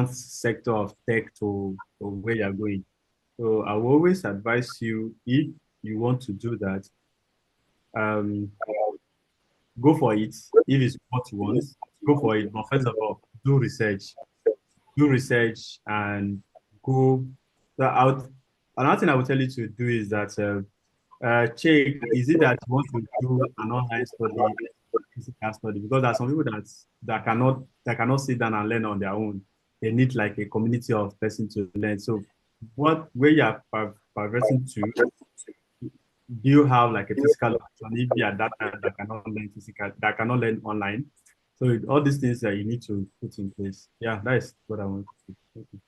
sector of tech to where you're going. So I will always advise you, if you want to do that, um, go for it. If it's what you want, go for it. But first of all, do research. Do research and go out. Another thing I would tell you to do is that check, is it that you want to do an online study, physical study? Because there are some people that cannot sit down and learn on their own. They need like a community of person to learn. So where you are progressing to, do you have like a physical option if you are that type that cannot learn physical, that cannot learn online? So all these things that you need to put in place. Yeah, that is what I want to say. Thank you.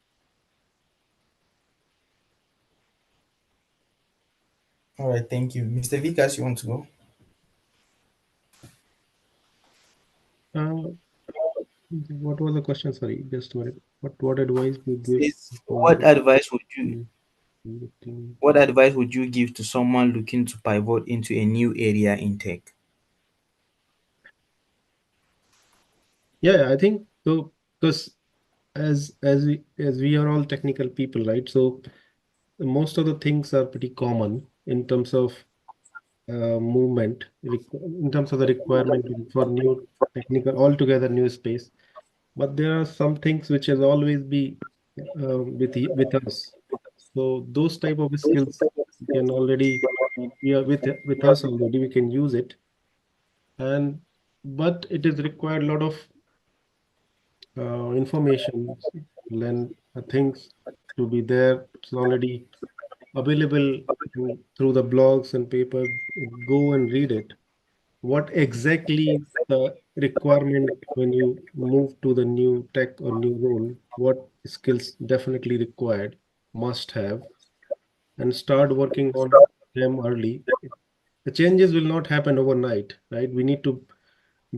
All right, thank you. Mr. Vikas, you want to go? Uh, what was the question? Sorry, just a minute. What advice do you give Says, someone looking? what advice would you give to someone looking to pivot into a new area in tech? Yeah, I think so because as we are all technical people, right? So most of the things are pretty common in terms of movement, in terms of the requirement for new technical, altogether new space. But there are some things which has always be with us. So those type of skills we can already we are with us already. We can use it, and but it is required a lot of information, learn things to be there. It's already available through the blogs and paper. Go and read it. What exactly the requirement when you move to the new tech or new role? What skills definitely required, must have, and start working on them early. The changes will not happen overnight, right? We need to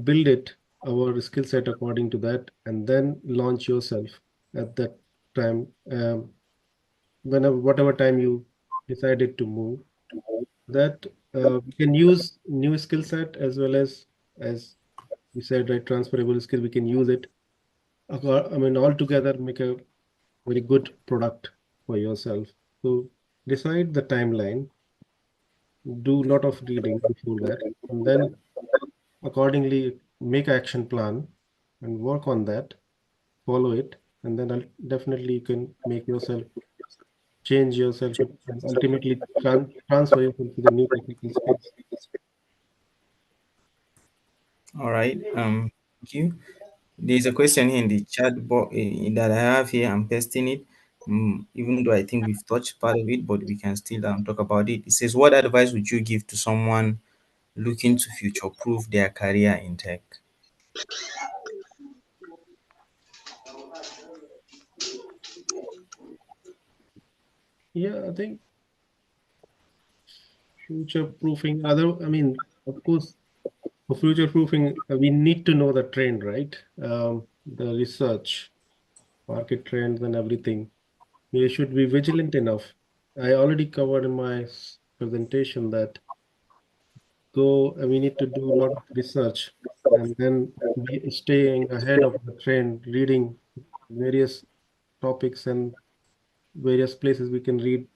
build it our skill set according to that, and then launch yourself at that time. Whenever, whatever time you decided to move, that we can use new skill set as well as we said, right, transferable skill. We can use it. I mean, all together make a very good product for yourself. So decide the timeline, do a lot of reading before that, and then accordingly make action plan and work on that, follow it, and then definitely you can make yourself change yourself and ultimately transfer yourself to the new technical skills. All right. Thank you. There's a question here in the chat box that I have here. I'm pasting it. Even though I think we've touched part of it, but we can still talk about it. It says, "What advice would you give to someone looking to future-proof their career in tech?" Yeah, I think future proofing. I mean, of course, for future proofing, we need to know the trend, right? The research, market trends, and everything. We should be vigilant enough. I already covered in my presentation that we need to do a lot of research and then be staying ahead of the trend, reading various topics and various places we can read,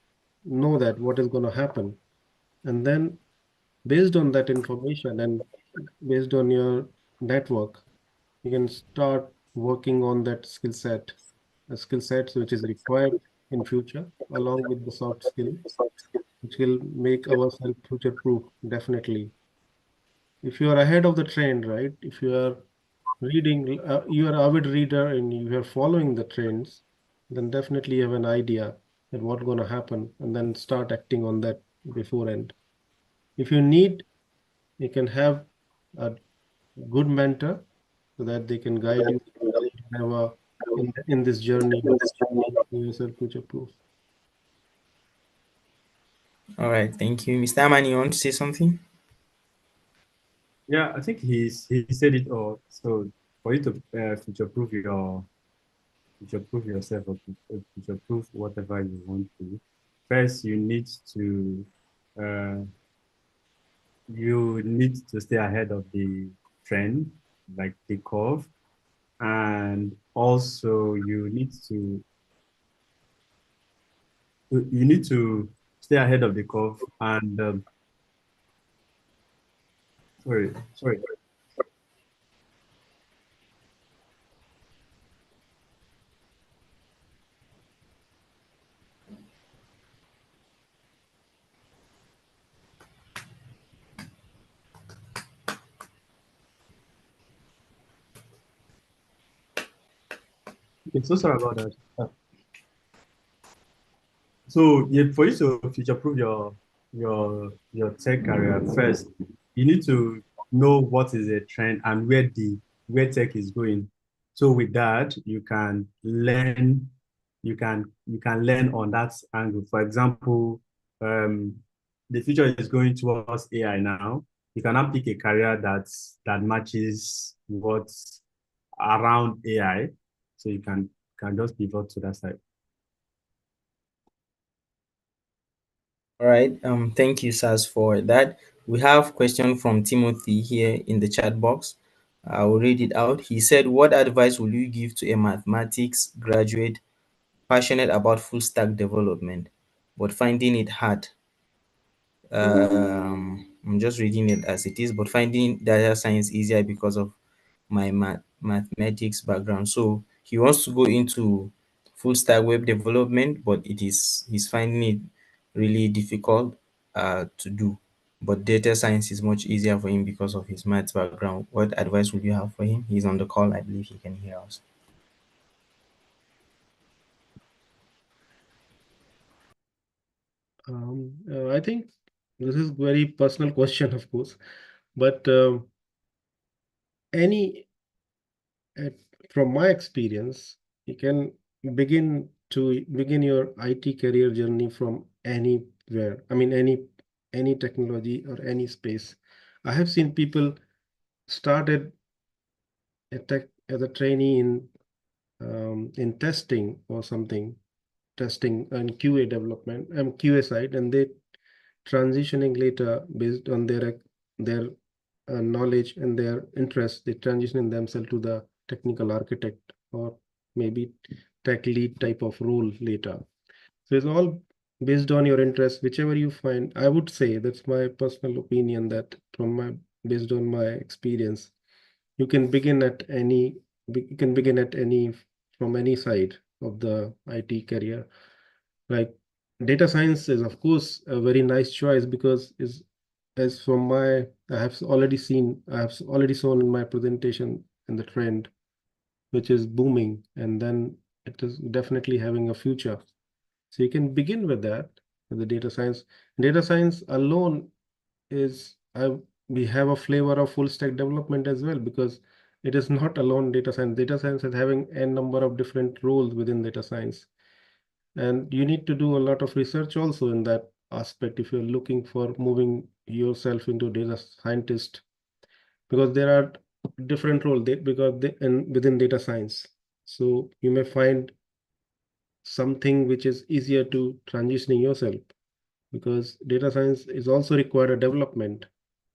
know that what is going to happen. And then based on that information and based on your network, you can start working on that skill set, a skill sets which is required in future, along with the soft skill, which will make ourselves future proof, definitely. If you are ahead of the trend, right? If you are reading, you are avid reader and you are following the trends, then definitely you have an idea that what's going to happen, and then start acting on that beforehand. If you need, you can have a good mentor so that they can guide you, have a in this journey of making yourself future proof. All right. Thank you. Mr. Amani, you want to say something? Yeah, I think he said it all. So for you to future proof yourself or future proof whatever you want to, first uh, you need to stay ahead of the trend, like the curve, and also you need to stay ahead of the curve and sorry. Okay, so sorry about that. So yeah, for you to future-proof your tech career, first you need to know what is the trend and where tech is going. So with that, you can learn on that angle. For example, um, the future is going towards AI now. You can now pick a career that matches what's around AI. So you can just pivot to that side. All right. Thank you, Sas, for that. We have question from Timothy here in the chat box. I will read it out. He said, "What advice will you give to a mathematics graduate passionate about full stack development, but finding it hard?" I'm just reading it as it is, but finding data science easier because of my mathematics background. So he wants to go into full stack web development, but he's finding it really difficult to do. But data science is much easier for him because of his maths background. What advice would you have for him? He's on the call. I believe he can hear us. I think this is very personal question, of course, but any at, from my experience, you can begin your IT career journey from anywhere. I mean, any technology or any space. I have seen people started as a trainee in testing or something, testing and QA development, QA side, and they transitioning later based on their knowledge and their interests, they transition themselves to the technical architect or maybe tech lead type of role later. So it's all based on your interest, whichever you find. I would say that's my personal opinion that based on my experience, you can begin at any you can begin at any from any side of the IT career. Like data science is of course a very nice choice because is as from my I have already shown in my presentation in the trend which is booming, and then it is definitely having a future. So you can begin with that, with the data science. Data science alone is we have a flavor of full stack development as well because it is not alone data science. Data science is having a number of different roles within data science, and you need to do a lot of research also in that aspect if you're looking for moving yourself into data scientist, because there are different roles within data science. So you may find something which is easier to transitioning yourself, because data science is also required a development,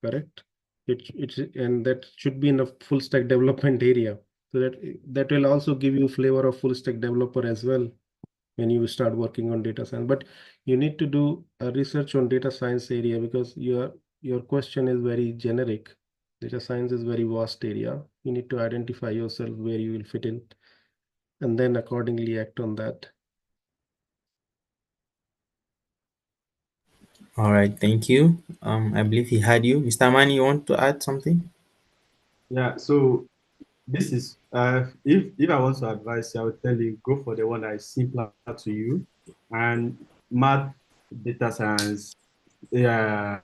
correct? And that should be in a full stack development area. So that will also give you flavor of full stack developer as well when you start working on data science. But you need to do a research on data science area because your question is very generic. Data science is very vast area. You need to identify yourself where you will fit in and then accordingly act on that. All right, thank you. I believe he had you. Mr. Mani, you want to add something? Yeah, so this is if I want to advise you, I would tell you go for the one that is simpler to you. And math, data science, yeah,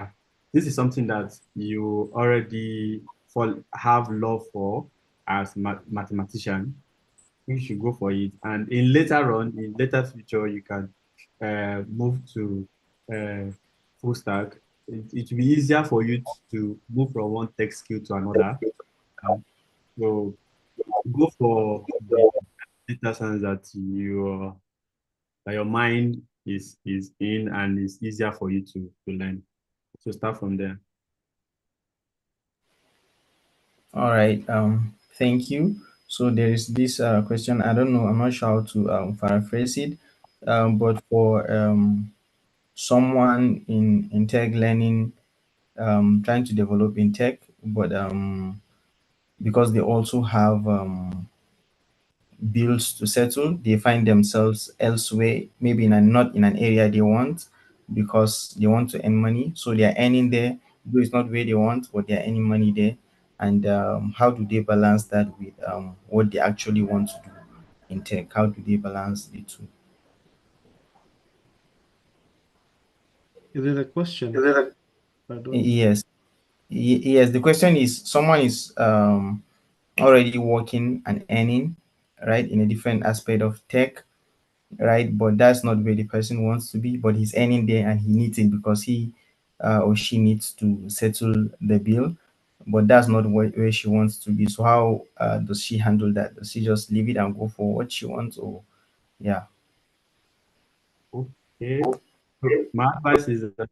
this is something that you already have love for as mathematician. You should go for it. And in later on, in later future, you can move to uh, full stack. It will be easier for you to move from one tech skill to another. So go for the data science that your mind is in and it's easier for you to learn. So start from there. All right. Thank you. So there is this question. I don't know. I'm not sure how to paraphrase it. But for someone in tech learning, trying to develop in tech, but because they also have bills to settle, they find themselves elsewhere, maybe not in an area they want, because they want to earn money. So they are earning there, though it's not where they want, but they are earning money there. And how do they balance that with what they actually want to do in tech? How do they balance the two? Is it a question? I don't. Yes, yes. The question is, someone is already working and earning, right, in a different aspect of tech, right? But that's not where the person wants to be, but he's earning there and he needs it because he or she needs to settle the bill, but that's not where she wants to be. So how does she handle that? Does she just leave it and go for what she wants, or yeah? Okay. So my advice is that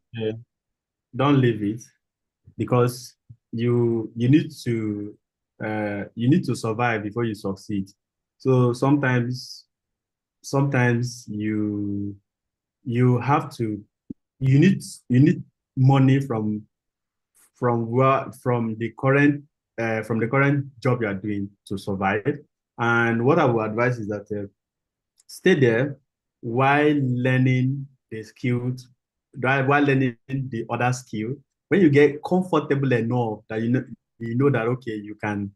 don't leave it because you need to survive before you succeed. So sometimes you have to you need money from the current job you are doing to survive. And what I would advise is that stay there while learning the skills, while learning the other skill. When you get comfortable enough that you know that okay, you can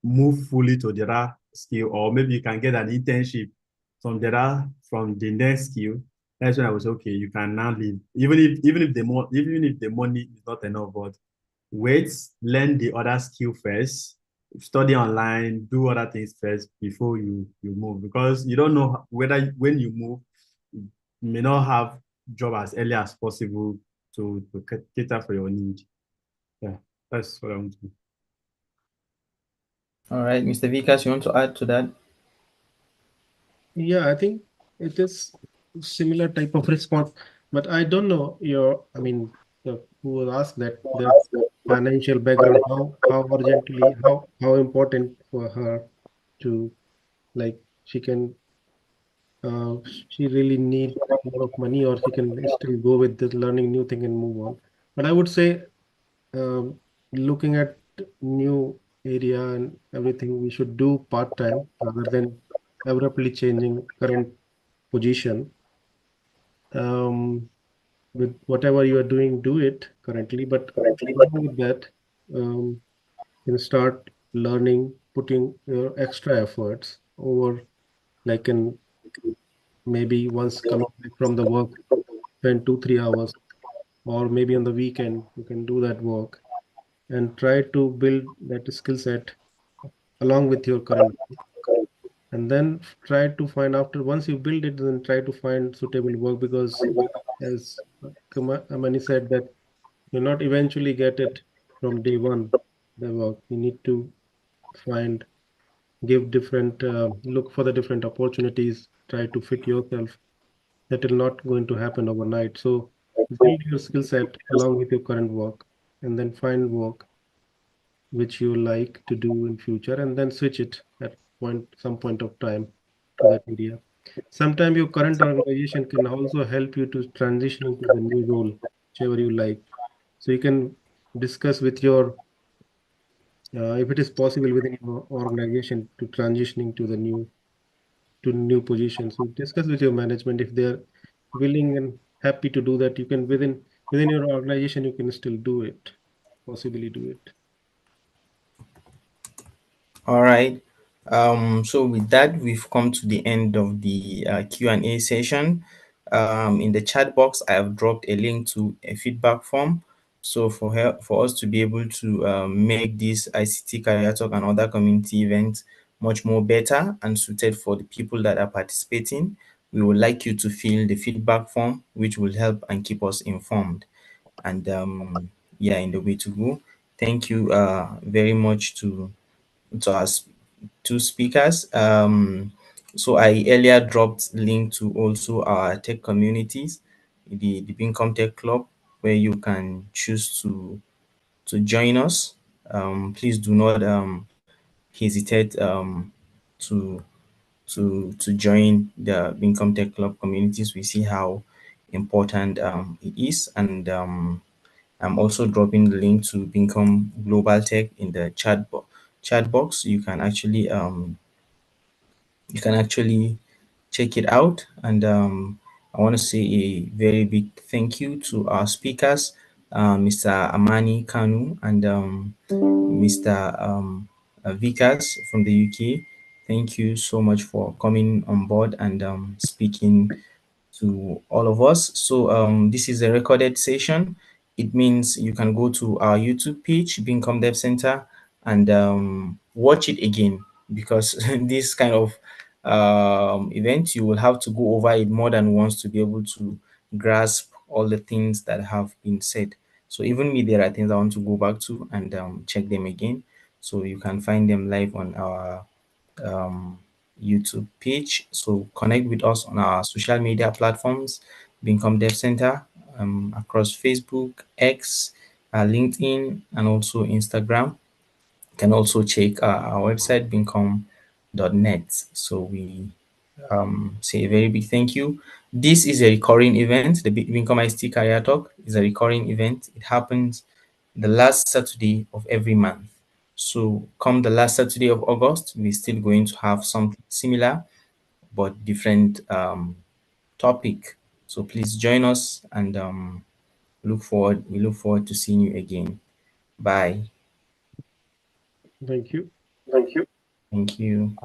move fully to the other skill, or maybe you can get an internship from the next skill. That's when I was okay. You can now leave, even if the money is not enough, but wait, learn the other skill first, study online, do other things first before you move, because you don't know whether when you move, you may not have job as early as possible to cater for your need. Yeah, that's what I want to do. All right, Mr. Vikas, you want to add to that? Yeah, I think it is similar type of response, but I don't know I mean, who was asked that the financial background, how urgently, how important for her to, like, she can, uh, she really need more of money, or she can still go with the learning new thing and move on. But I would say, um, looking at new area and everything, we should do part-time rather than abruptly changing current position. With whatever you are doing, do it currently, but along with that, you can start learning, putting your extra efforts over, like, in maybe once coming back from the work, spend 2 3 hours, or maybe on the weekend you can do that work and try to build that skill set along with your current, and then try to find, after once you build it, then try to find suitable work, because as Amani said, that you not eventually get it from day one, the work you need to find, give different, look for the different opportunities, try to fit yourself. That will not going to happen overnight, so build your skill set along with your current work, and then find work which you like to do in future, and then switch it at some point of time to that area. Sometimes your current organization can also help you to transitioning to the new role, whichever you like. So you can discuss with your, if it is possible within your organization, to transitioning to the new position. So discuss with your management if they are willing and happy to do that. You can, within your organization, you can still do it, possibly do it. All right. So with that, we've come to the end of the Q&A session. In the chat box, I have dropped a link to a feedback form. So for us to be able to make this ICT Career Talk and other community events much more better and suited for the people that are participating, we would like you to fill the feedback form, which will help and keep us informed. And yeah, in the way to go. Thank you very much to our two speakers. So I earlier dropped link to also our tech communities, the Bincom Tech Club, where you can choose to join us. Please do not hesitate to to join the Bincom Tech Club communities. We see how important it is, and I'm also dropping the link to Bincom Global Tech in the chat box. You can actually check it out. And I want to say a very big thank you to our speakers, Mr. Amani Kanu and Mr. Vikas from the UK. Thank you so much for coming on board and speaking to all of us. So this is a recorded session. It means you can go to our YouTube page, Bincom Dev Center, and watch it again, because this kind of event, you will have to go over it more than once to be able to grasp all the things that have been said. So even me, there are things I want to go back to and check them again. So you can find them live on our um, YouTube page. So connect with us on our social media platforms, Bincom Dev Center, across Facebook, X, LinkedIn, and also Instagram. You can also check our website, bincom.net. So we say a very big thank you. This is a recurring event. The Bincom ICT Career Talk is a recurring event. It happens the last Saturday of every month. So come the last Saturday of August, we're still going to have something similar but different topic. So please join us and we look forward to seeing you again. Bye. Thank you. Thank you.